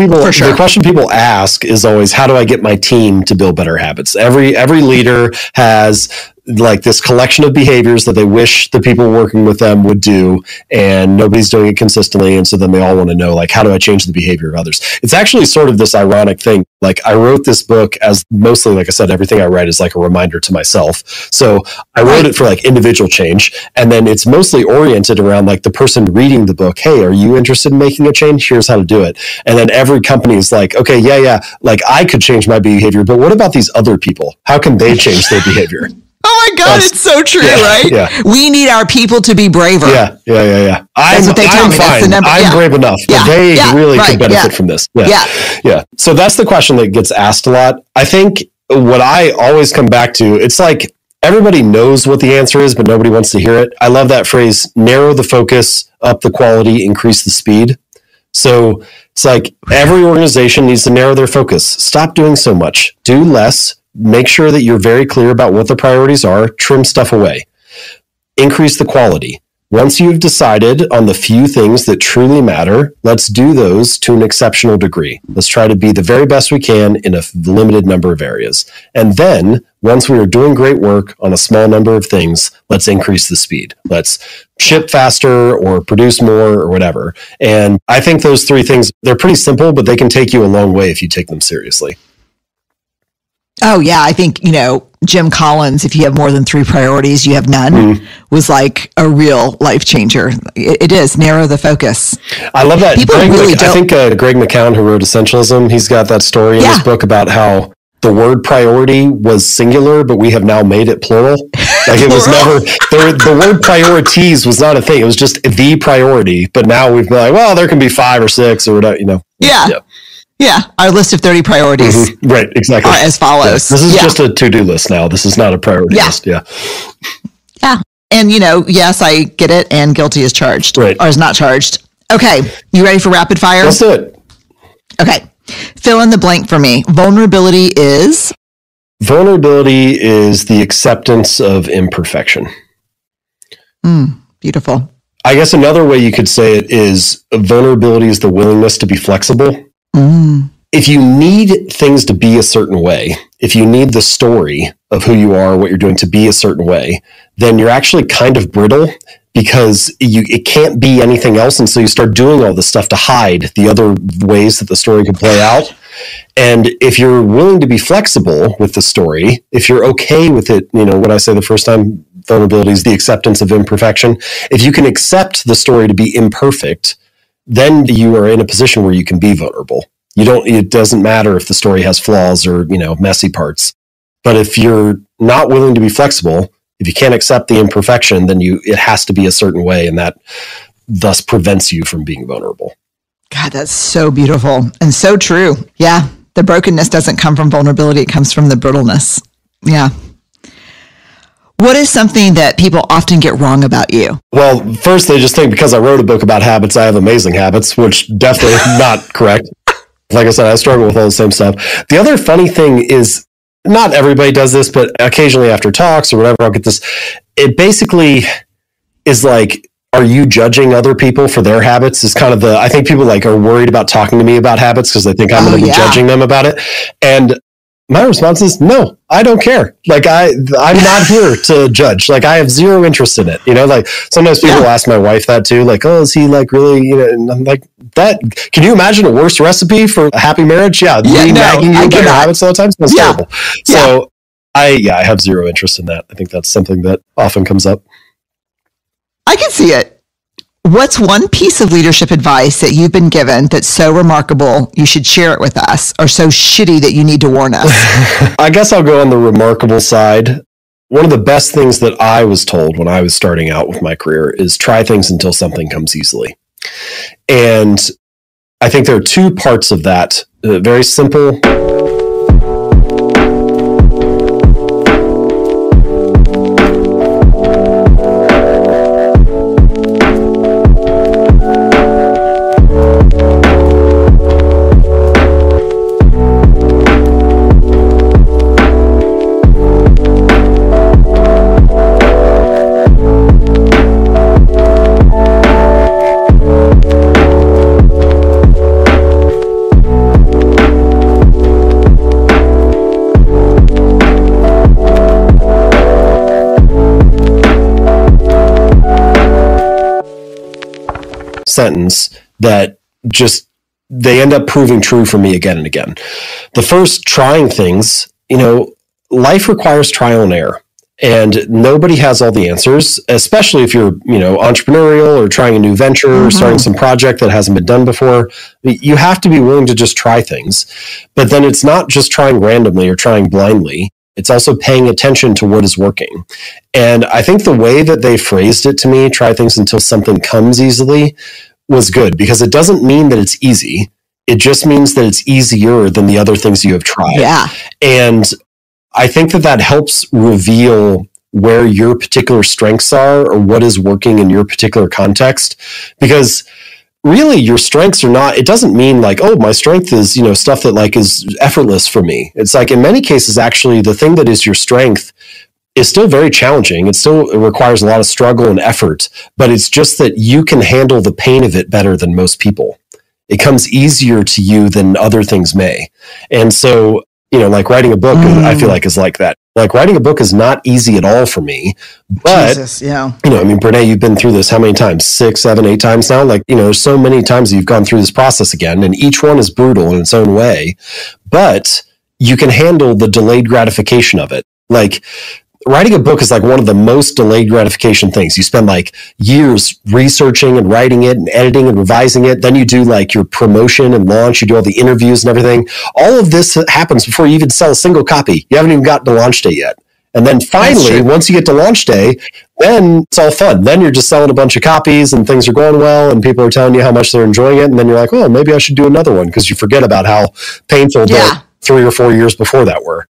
people ask is always, how do I get my team to build better habits? Every leader has like this collection of behaviors that they wish the people working with them would do, and nobody's doing it consistently. And so then they all want to know, like, how do I change the behavior of others? It's actually sort of this ironic thing. Like, I wrote this book as mostly, like I said, everything I write is like a reminder to myself. So I wrote it for like individual change. And then it's mostly oriented around like the person reading the book. Hey, are you interested in making a change? Here's how to do it. And then every company is like, okay, yeah. Like, I could change my behavior, but what about these other people? How can they change their behavior? Oh my God, it's so true, right? Yeah. We need our people to be braver. Yeah. That's what they tell me. Fine. I'm brave enough, but they really could benefit from this. Yeah. So that's the question that gets asked a lot. I think what I always come back to, it's like everybody knows what the answer is, but nobody wants to hear it. I love that phrase: narrow the focus, up the quality, increase the speed. So it's like every organization needs to narrow their focus. Stop doing so much. Do less. Make sure that you're very clear about what the priorities are. Trim stuff away. Increase the quality. Once you've decided on the few things that truly matter, let's do those to an exceptional degree. Let's try to be the very best we can in a limited number of areas. And then, once we are doing great work on a small number of things, let's increase the speed. Let's ship faster or produce more or whatever. And I think those 3 things, they're pretty simple, but they can take you a long way if you take them seriously. Oh, yeah. I think, Jim Collins, if you have more than 3 priorities, you have none, was like a real life changer. It is. Narrow the focus. I love that. I think Greg McKeown, who wrote Essentialism, he's got that story in his book about how the word priority was singular, but we have now made it plural. Like it was never, the word priorities was not a thing. It was just the priority. But now we've been like, well, there can be 5 or 6 or whatever, Yeah, our list of 30 priorities right, exactly. are as follows. Yeah. This is just a to-do list now. This is not a priority list. Yeah. And, yes, I get it. And guilty is charged or is not charged. Okay. You ready for rapid fire? Let's do it. Okay. Fill in the blank for me. Vulnerability is the acceptance of imperfection. Beautiful. I guess another way you could say it is vulnerability is the willingness to be flexible. If you need things to be a certain way, if you need the story of who you are, what you're doing to be a certain way, then you're actually kind of brittle because it can't be anything else. And so you start doing all this stuff to hide the other ways that the story can play out. And if you're willing to be flexible with the story, if you're okay with it, what I say the first time, vulnerability is the acceptance of imperfection. If you can accept the story to be imperfect, then you are in a position where you can be vulnerable. It doesn't matter if the story has flaws or, messy parts. But if you're not willing to be flexible, if you can't accept the imperfection, then it has to be a certain way. And that thus prevents you from being vulnerable. God, that's so beautiful and so true. Yeah. The brokenness doesn't come from vulnerability. It comes from the brittleness. Yeah. What is something that people often get wrong about you? Well, first they just think because I wrote a book about habits, I have amazing habits, which definitely is not correct. Like I said, I struggle with all the same stuff. The other funny thing is, not everybody does this, but occasionally after talks or whatever, I'll get this. It basically is like are you judging other people for their habits is kind of I think people like are worried about talking to me about habits because they think I'm going to be judging them about it. And my response is, no, I don't care. Like I'm not here to judge. Like I have zero interest in it. Like sometimes people ask my wife that too. Like, oh, is he like really, and I'm like, that, can you imagine a worse recipe for a happy marriage? Yeah. Nagging you about your habits all the time. That's terrible. So I have zero interest in that. I think that's something that often comes up. I can see it. What's one piece of leadership advice that you've been given that's so remarkable you should share it with us, or so shitty that you need to warn us? I guess I'll go on the remarkable side. One of the best things that I was told when I was starting out with my career is try things until something comes easily. And I think there are two parts of that. Very simple. Sentence that just they end up proving true for me again and again. The first, trying things, life requires trial and error, and nobody has all the answers, especially if you're entrepreneurial or trying a new venture or starting some project that hasn't been done before. You have to be willing to just try things, but then it's not just trying randomly or trying blindly. It's also paying attention to what is working. And I think the way that they phrased it to me, try things until something comes easily, was good, because it doesn't mean that it's easy. It just means that it's easier than the other things you have tried. Yeah. And I think that helps reveal where your particular strengths are or what is working in your particular context. Because really your strengths are not, it doesn't mean like, oh, my strength is, stuff that like is effortless for me. It's like in many cases, actually, the thing that is your strength is still very challenging. It requires a lot of struggle and effort, but it's just that you can handle the pain of it better than most people. It comes easier to you than other things may. And so, like writing a book, I feel like is like that. Like writing a book is not easy at all for me, but Brene, you've been through this how many times? 6, 7, 8 times now? Like, there's so many times that you've gone through this process again, and each one is brutal in its own way, but you can handle the delayed gratification of it. Like, writing a book is like one of the most delayed gratification things. You spend like years researching and writing it and editing and revising it. Then you do like your promotion and launch. You do all the interviews and everything. All of this happens before you even sell a single copy. You haven't even gotten to launch day yet. And then finally, once you get to launch day, then it's all fun. Then you're just selling a bunch of copies and things are going well and people are telling you how much they're enjoying it. And then you're like, oh, maybe I should do another one, because you forget about how painful the 3 or 4 years before that were.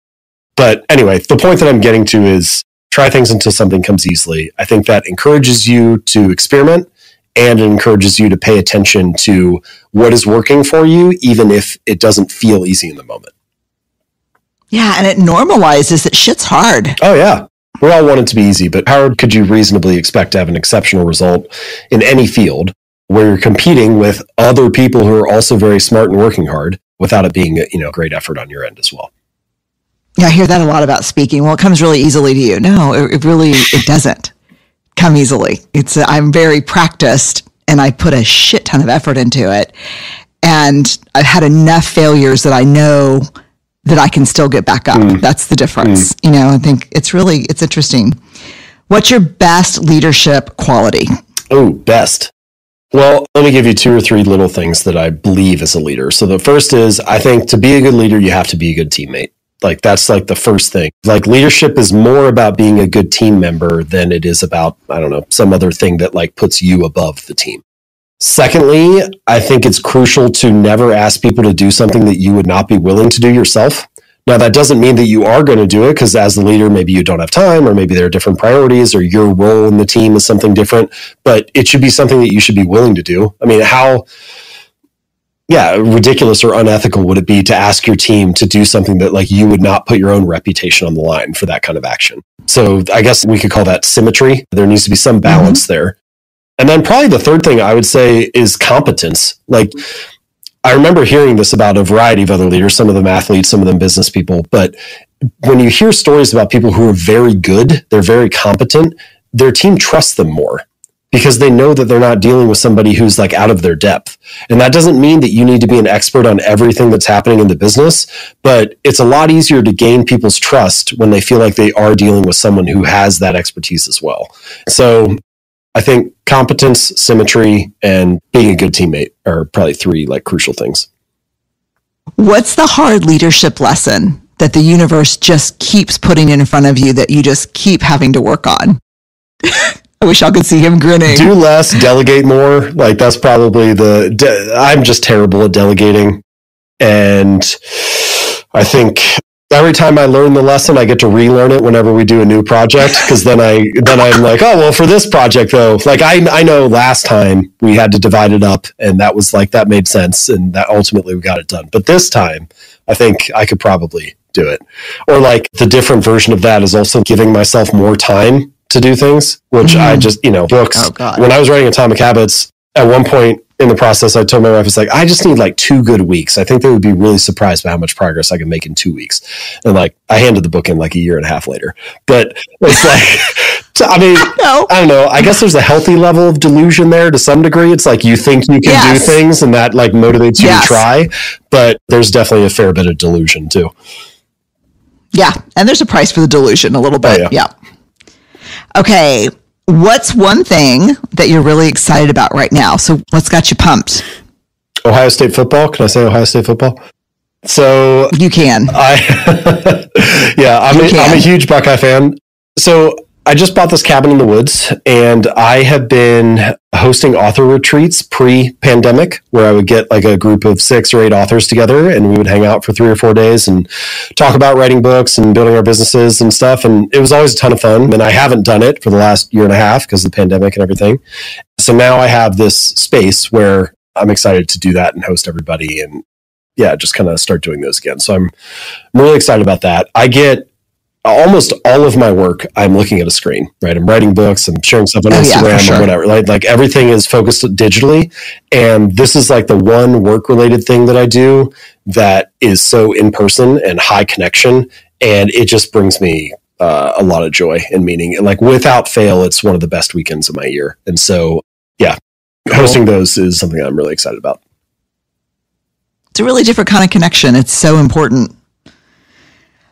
But anyway, the point that I'm getting to is try things until something comes easily. I think that encourages you to experiment, and it encourages you to pay attention to what is working for you, even if it doesn't feel easy in the moment. Yeah, and it normalizes that shit's hard. Oh, yeah. We all want it to be easy, but how could you reasonably expect to have an exceptional result in any field where you're competing with other people who are also very smart and working hard without it being a great effort on your end as well? Yeah, I hear that a lot about speaking. Well, it comes really easily to you. No, it doesn't come easily. I'm very practiced and I put a shit ton of effort into it. And I've had enough failures that I know that I can still get back up. That's the difference. I think it's interesting. What's your best leadership quality? Oh, best. Well, let me give you 2 or 3 little things that I believe as a leader. So the first is, I think to be a good leader, you have to be a good teammate. Like that's like the first thing. Like leadership is more about being a good team member than it is about, I don't know, some other thing that like puts you above the team. Secondly, I think it's crucial to never ask people to do something that you would not be willing to do yourself. Now, that doesn't mean that you are going to do it, because as the leader, maybe you don't have time, or maybe there are different priorities, or your role in the team is something different, but it should be something that you should be willing to do. I mean, how ridiculous or unethical would it be to ask your team to do something that like you would not put your own reputation on the line for that kind of action? So I guess we could call that symmetry. There needs to be some balance there. And then probably the third thing I would say is competence. Like, I remember hearing this about a variety of other leaders, some of them athletes, some of them business people. But when you hear stories about people who are very good, they're very competent, their team trusts them more because they know that they're not dealing with somebody who's like out of their depth. And that doesn't mean that you need to be an expert on everything that's happening in the business, but it's a lot easier to gain people's trust when they feel like they are dealing with someone who has that expertise as well. So I think competence, symmetry, and being a good teammate are probably three like crucial things. What's the hard leadership lesson that the universe just keeps putting in front of you that you just keep having to work on? I wish y'all could see him grinning. Do less, delegate more. Like that's probably I'm just terrible at delegating. And I think every time I learn the lesson, I get to relearn it whenever we do a new project. Cause then I'm like, oh, well, for this project though, like I know last time we had to divide it up and that was like, that made sense. And that ultimately we got it done. But this time I think I could probably do it. Or like the different version of that is also giving myself more time to do things, which I just, books. Oh, God. When I was writing Atomic Habits, at one point in the process, I told my wife, it's like, I just need like 2 good weeks. I think they would be really surprised by how much progress I can make in 2 weeks. And like, I handed the book in like a year and a half later. But it's like, I mean, I don't know. I guess there's a healthy level of delusion there to some degree. It's like you think you can do things and that like motivates you to try. But there's definitely a fair bit of delusion too. Yeah. And there's a price for the delusion a little bit. Oh, yeah. Okay, what's one thing that you're really excited about right now? So what's got you pumped? Ohio State football. Can I say Ohio State football? So you can. I'm a huge Buckeye fan. So I just bought this cabin in the woods and I have been hosting author retreats pre-pandemic where I would get like a group of 6 or 8 authors together and we would hang out for 3 or 4 days and talk about writing books and building our businesses and stuff. And it was always a ton of fun. And I haven't done it for the last year and a half because of the pandemic and everything. So now I have this space where I'm excited to do that and host everybody and just kind of start doing those again. So I'm really excited about that. I get almost all of my work, I'm looking at a screen, right? I'm writing books, I'm sharing stuff on Instagram or whatever. Like everything is focused digitally. And this is like the one work related thing that I do that is so in person and high connection. And it just brings me a lot of joy and meaning. And like without fail, it's one of the best weekends of my year. And so, hosting those is something I'm really excited about. It's a really different kind of connection. It's so important.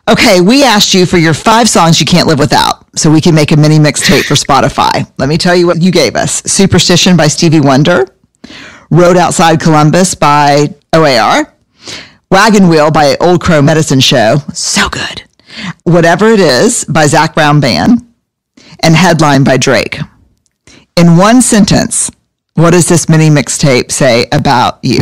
Okay, we asked you for your 5 songs you can't live without, so we can make a mini mixtape for Spotify. Let me tell you what you gave us. Superstition by Stevie Wonder, Road Outside Columbus by OAR, Wagon Wheel by Old Crow Medicine Show, so good, Whatever It Is by Zac Brown Band, and Headline by Drake. In one sentence, what does this mini mixtape say about you?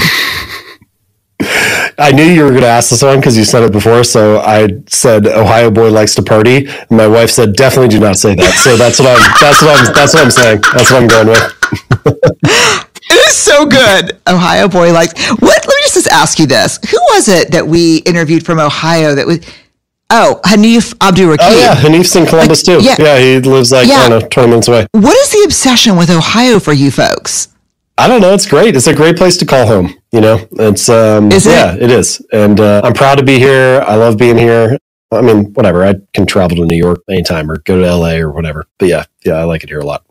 I knew you were going to ask this one because you said it before. So I said, Ohio boy likes to party. And my wife said, definitely do not say that. So that's what I'm saying. That's what I'm going with. It is so good. Ohio boy likes what? Let me just ask you this. Who was it that we interviewed from Ohio that was, Hanif Abdurraqib. Oh yeah. Hanif's in Columbus too. Yeah. He lives I don't know, 20 minutes away. What is the obsession with Ohio for you folks? I don't know. It's great. It's a great place to call home. It's, is it? Yeah, it is. And I'm proud to be here. I love being here. I mean, whatever. I can travel to New York anytime or go to LA or whatever. But yeah, I like it here a lot.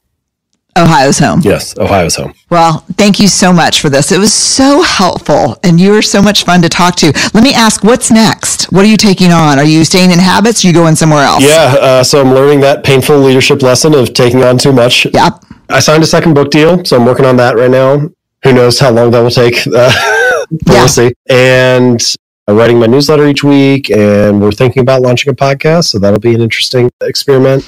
Ohio's home. Yes, Ohio's home. Well, thank you so much for this. It was so helpful and you were so much fun to talk to. Let me ask, what's next? What are you taking on? Are you staying in habits? Or are you going somewhere else? Yeah, so I'm learning that painful leadership lesson of taking on too much. Yep. I signed a second book deal, so I'm working on that right now. Who knows how long that will take? We'll see. And I'm writing my newsletter each week, and we're thinking about launching a podcast, so that'll be an interesting experiment.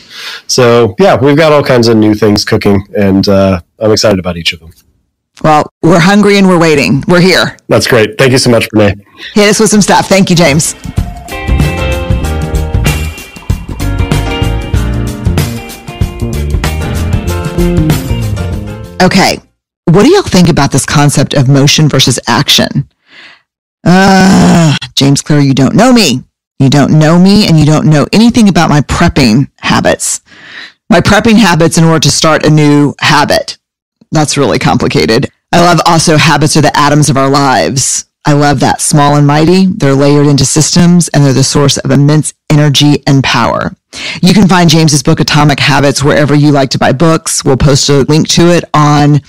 So, we've got all kinds of new things cooking, and I'm excited about each of them. Well, we're hungry and we're waiting. We're here. That's great. Thank you so much, Brene. Hit us with some stuff. Thank you, James. Okay, what do y'all think about this concept of motion versus action? James Clear, you don't know me. You don't know me, and you don't know anything about my prepping habits. My prepping habits in order to start a new habit. That's really complicated. I love also habits are the atoms of our lives. I love that. Small and mighty, they're layered into systems, and they're the source of immense energy and power. You can find James's book, Atomic Habits, wherever you like to buy books. We'll post a link to it on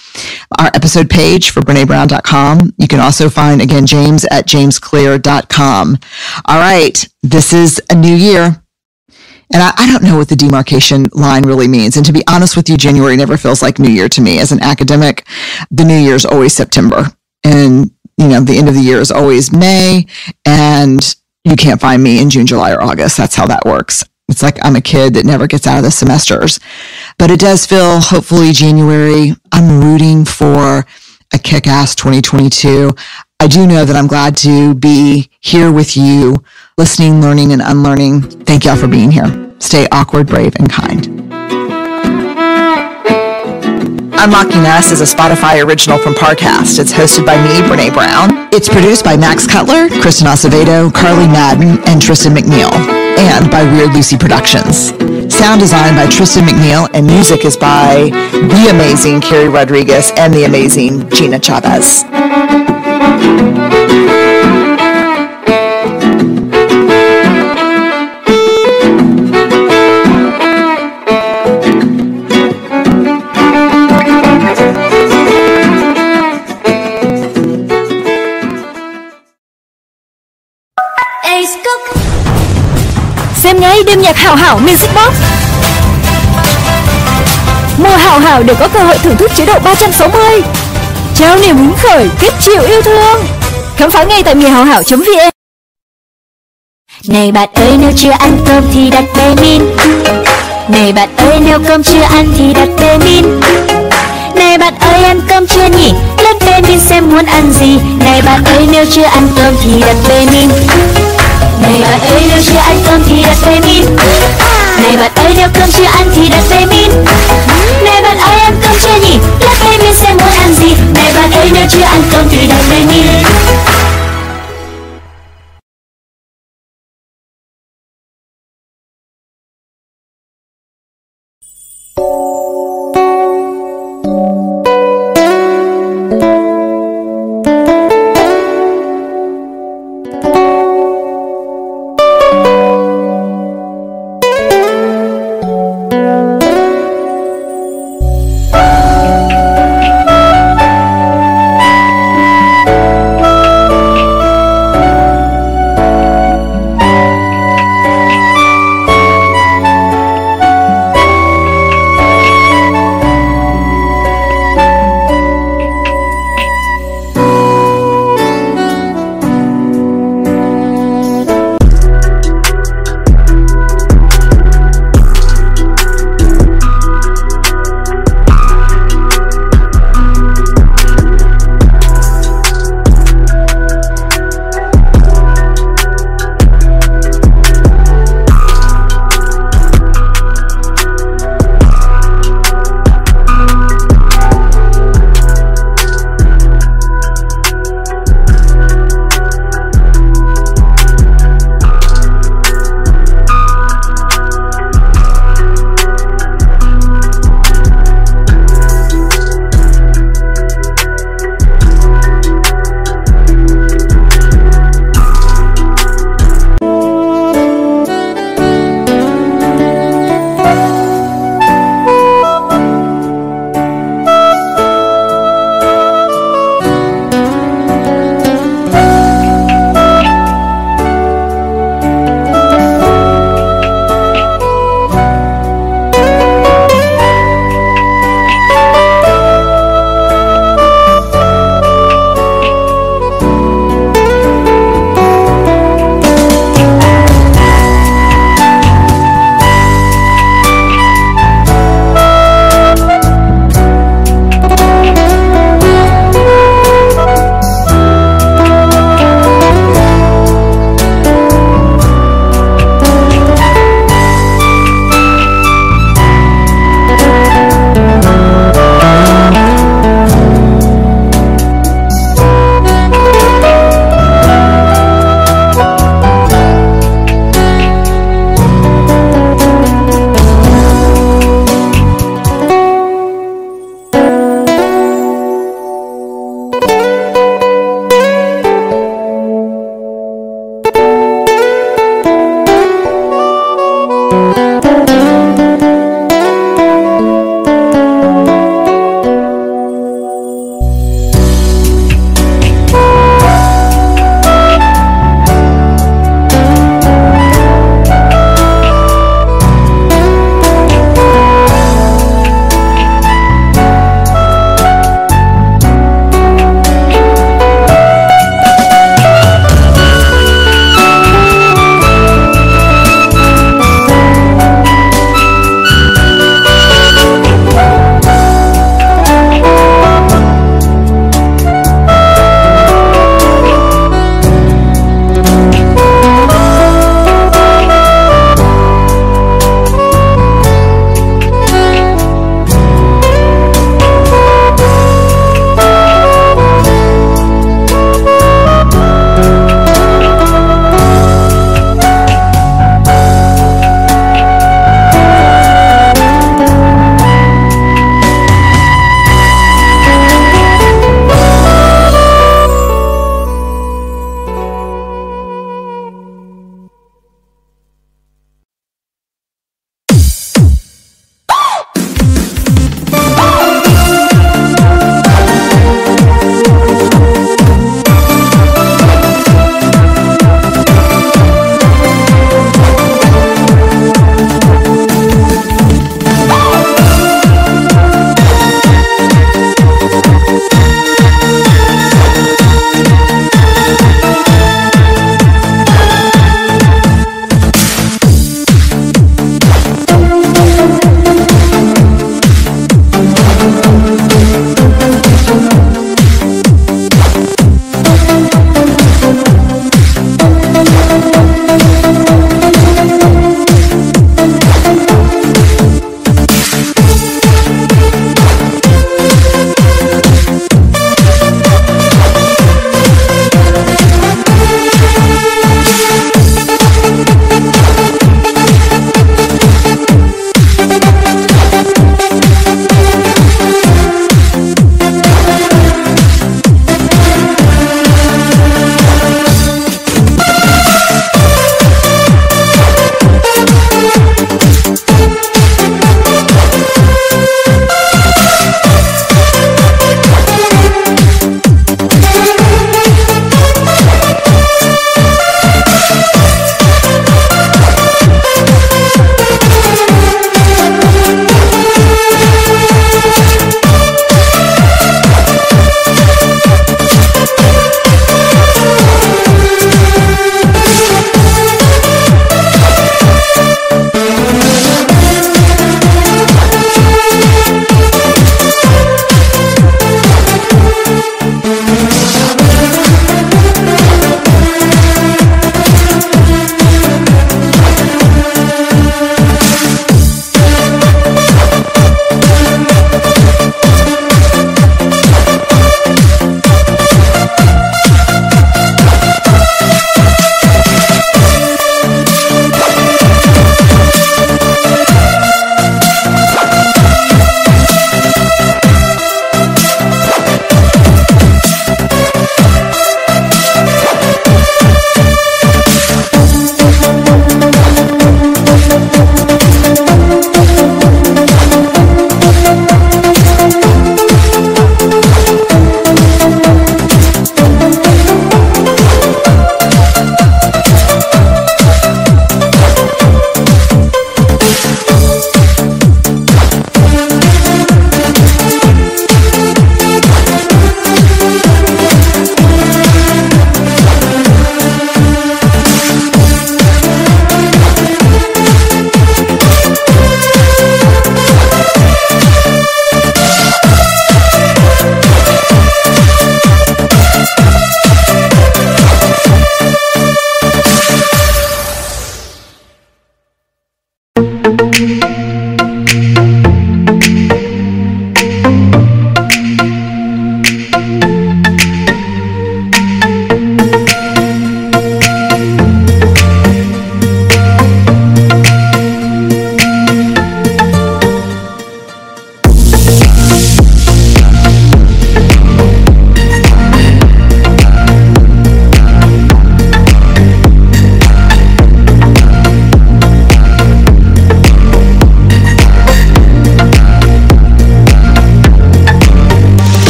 our episode page for BreneBrown.com. You can also find, again, James at jamesclear.com. All right, this is a new year. And I don't know what the demarcation line really means. And to be honest with you, January never feels like New Year to me. As an academic, the New Year is always September. And the end of the year is always May, and you can't find me in June, July, or August. That's how that works. It's like I'm a kid that never gets out of the semesters. But it does feel, hopefully, January. I'm rooting for a kick-ass 2022. I do know that I'm glad to be here with you, listening, learning, and unlearning. Thank y'all for being here. Stay awkward, brave, and kind. Unlocking Us is a Spotify original from Parcast. It's hosted by me, Brene Brown. It's produced by Max Cutler, Kristen Acevedo, Carly Madden, and Tristan McNeil, and by Weird Lucy Productions. Sound design by Tristan McNeil, and music is by the amazing Carrie Rodriguez and the amazing Gina Chavez. Xem ngay đêm nhạc Hảo Hảo Music Box. Mua Hảo Hảo để có cơ hội thưởng thức chế độ 360. Trao niềm hứng khởi, kết triệu yêu thương. Khám phá ngay tại mìahảo.vn. Này bạn ơi, nếu chưa ăn cơm thì đặt Bemin. Này bạn ơi, nếu cơm chưa ăn thì đặt Bemin. Này bạn ơi, ăn cơm chưa nhỉ? Lướt Bemin xem muốn ăn gì. Này bạn ơi, nếu chưa ăn cơm thì đặt Bemin. Này bạn ơi, nếu chưa ăn cơm thì đặt Bemin. Này bạn ơi, nếu cơm chưa ăn thì đặt Bemin. Này bạn ơi, ăn cơm chưa nhỉ? Lướt Bemin xem muốn ăn gì. Này bạn ơi, nếu chưa ăn cơm thì đặt Bemin.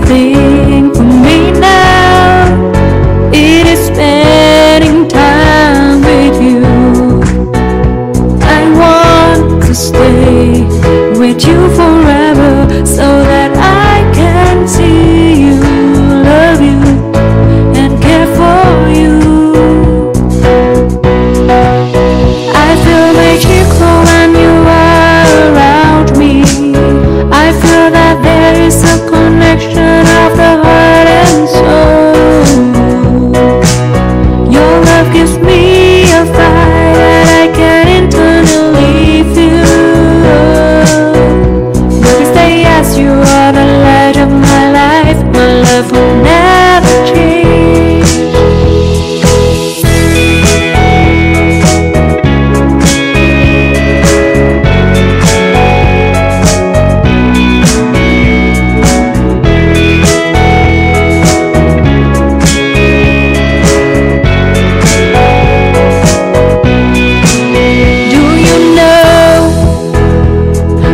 thing for me now. It is spending time with you. I want to stay with you forever so that I can see you, love you, and care for you. I feel magical when you are around me. I feel that there is a connection of the heart and soul. Your love gives me a fire that I can internally feel. Because they ask you are the light of my life, my love will never change.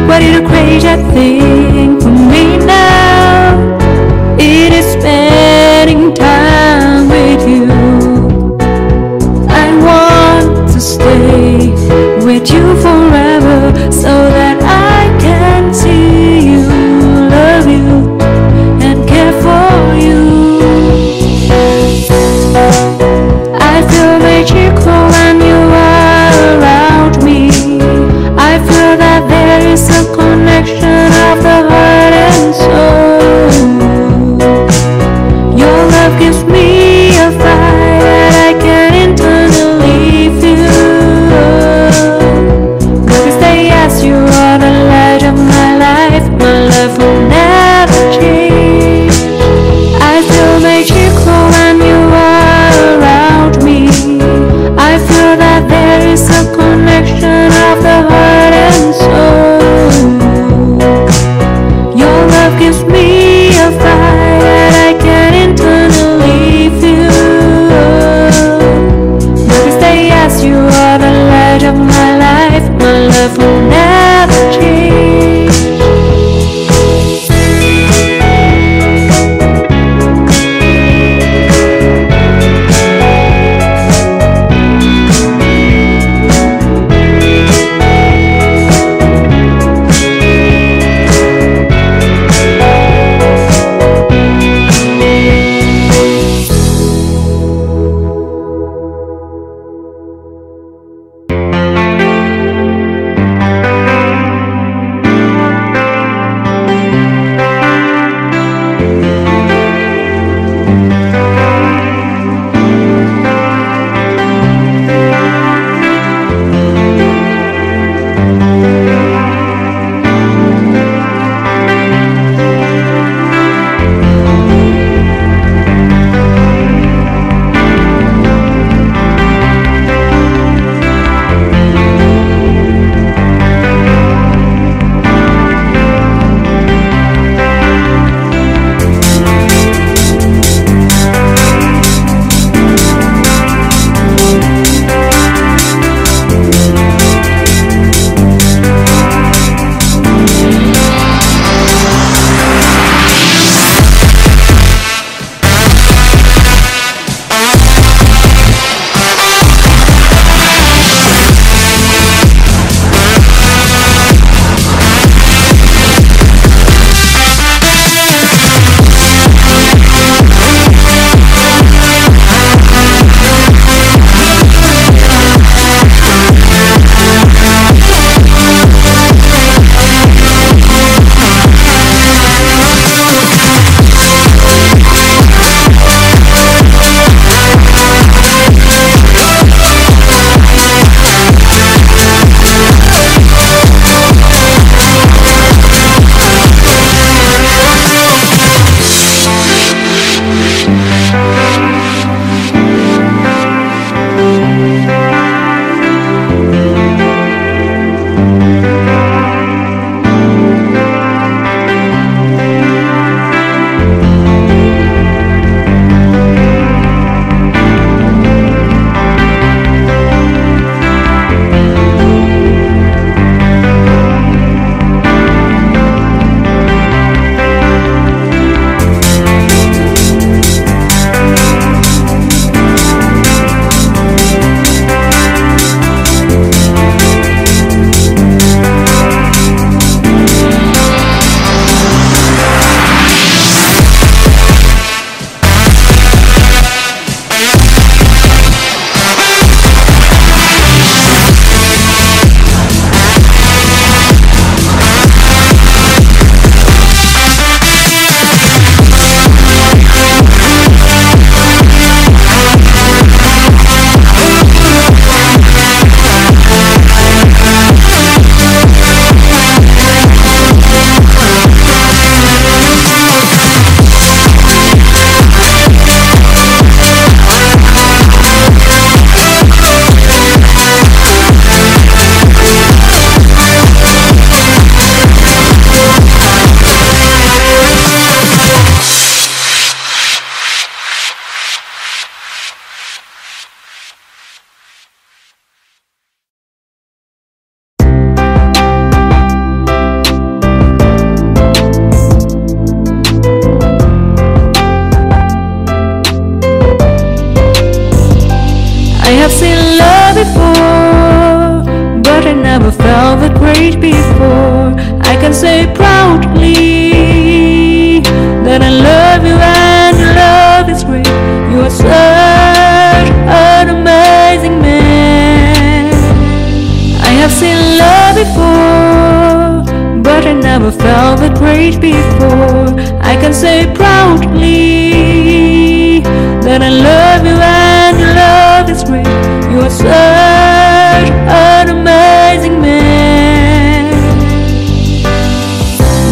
What is a crazy thing for me now? It is spending time with you. I want to stay with you forever so that I can see you, love you, and care for you. I feel magical when you are around me. I feel that there is a connection of the heart and soul. Your love gives me a fire that I can internally feel. Because they ask you are the light of my life, great before. I can say proudly that I love you and your love is great. You are such an amazing man. I have seen love before, but I never felt that great before. I can say proudly that I love you and your love is great. You are such an amazing man.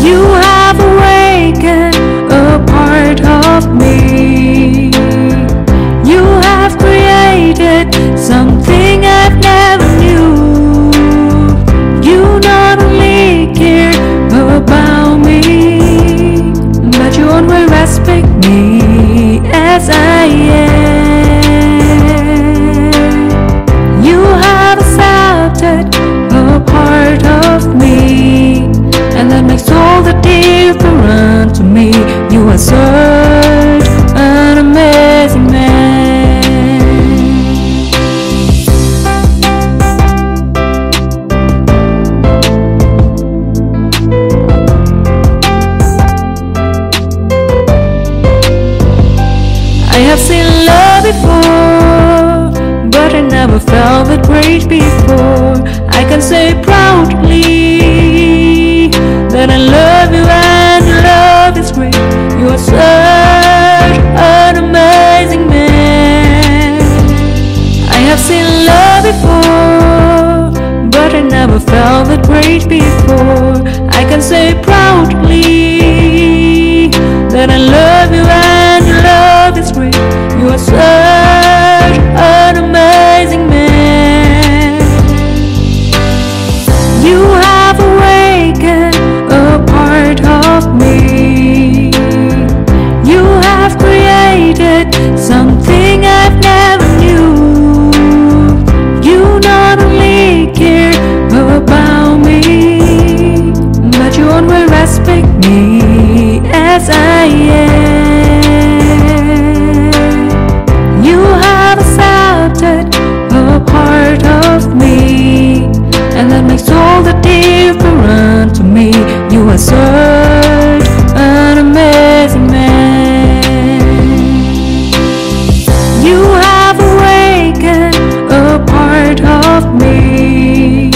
You have awakened a part of me. You have created something I've never knew. You not only care about me, but you always respect me as I am. You have accepted a part of me, and that makes all the difference to me. You are such an amazing man. I have seen love before, but I never felt that great before. I can say proudly that I love you and your love is great. You are such an amazing man. I have seen love before, but I never felt that great before. I can say proudly that I love you and your love is great. You are such an amazing man. You have awakened a part of me. You have created something I've never knew. You not only care about me, but you always respect me as I am. You have accepted a part of me, and that makes all the difference to me. You are such an amazing man. You have awakened a part of me.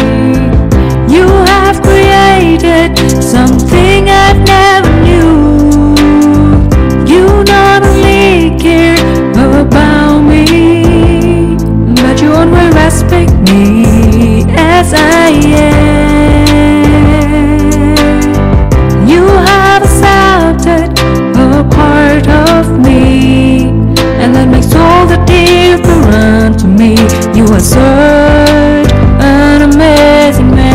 You have created something I've never knew. You not only care about me, but you always respect me as I am. You have accepted a part of me, and that makes all the difference to me. You are such an amazing man.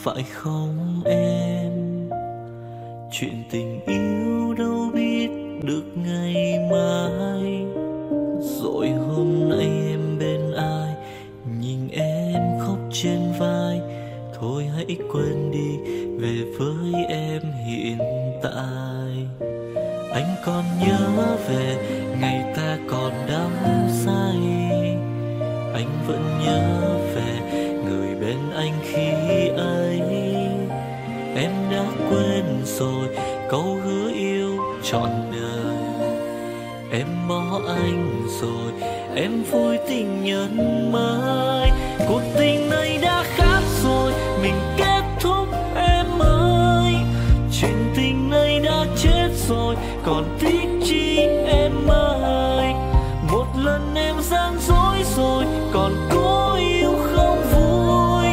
phải không em? Chuyện tình yêu đâu biết được ngày mai. Rồi hôm nay em bên ai, nhìn em khóc trên vai. Thôi hãy quên đi, về với em hiện tại. Anh còn nhớ về ngày ta còn đắm say. Anh vẫn nhớ về người bên anh khi ấy. Em đã quên rồi câu hứa yêu trọn đời. Em bỏ anh rồi, em vui tình nhân mới. Cuộc tình này đã khác rồi, mình kết thúc em ơi. Chuyện tình này đã chết rồi, còn tiếc chi em ơi. Một lần em gian dối rồi, còn cố yêu không vui.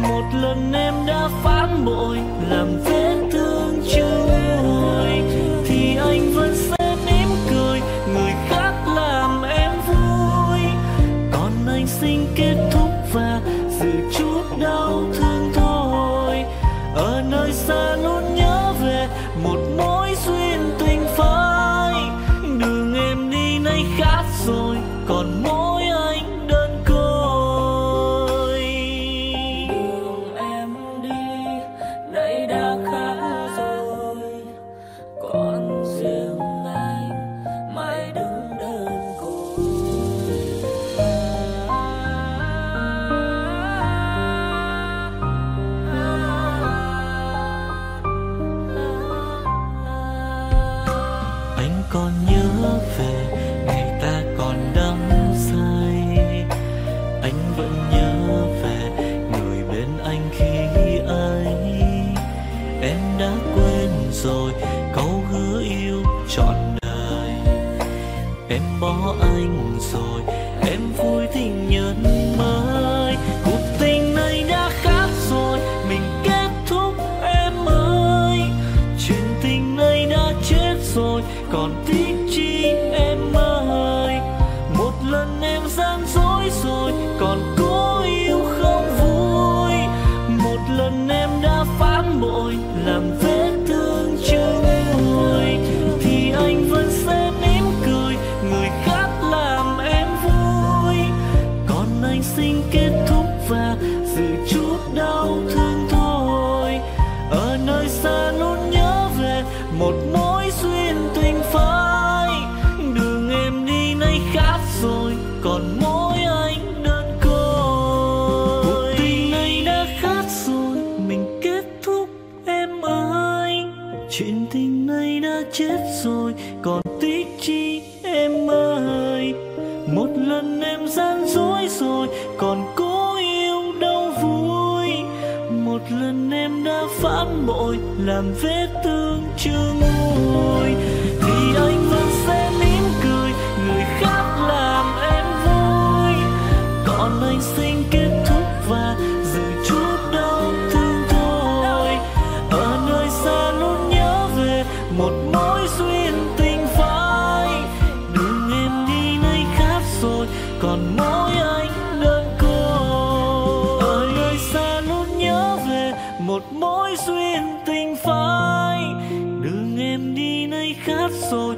Một lần em đã phản bội, làm vết thương chưa nguôi. Thì anh vẫn sẽ mỉm cười, người khác làm em vui. Còn anh xin kết thúc và giữ chút đau thương thôi. Ở nơi xa luôn nhớ về một mối duyên tình phai. Đường em đi nay khác rồi, còn mỗi anh đơn côi. Đường em đi nay đã khác rồi, còn riêng anh mãi đứng đơn côi. Anh còn nhớ về ngày ta còn đắm say. Anh vẫn nhớ về người bên anh khi ấy. Em đã quên rồi câu hứa yêu trọn đời. Em bỏ anh rồi, em vui tình nhân mới. Cuộc tình này đã khác rồi, mình kết thúc em ơi. Chuyện tình này đã chết rồi, còn tiếc chi em ơi. Một lần em gian dối rồi, còn cố yêu không vui. Một lần em đã phản bội, làm vết thương chưa nguôi. Thì anh vẫn sẽ mỉm cười, người khác làm em vui. Còn anh xin kết thúc và giữ chút đau thương thôi. Ở nơi xa luôn nhớ về một mối duyên tình phai. Đường em đi nay khác rồi, còn mỗi anh đơn côi. Cuộc tình này đã khác rồi, mình kết thúc em ơi. Chuyện tình này đã chết rồi, còn tiếc chi em ơi. Một lần em gian dối rồi, còn cố yêu đâu vui. Một lần em đã phản bội, làm vết thương chưa nguôi. Thì anh vẫn sẽ mỉm cười, người khác làm em vui. Còn anh xin kết thúc và giữ chút đau thương thôi. Ở nơi xa luôn nhớ về một mối duyên tình phai. Đường em đi nay khác rồi, còn mỗi anh đơn côi. Ở nơi xa luôn nhớ về một mối duyên tình phai. Đường em đi nay khác rồi,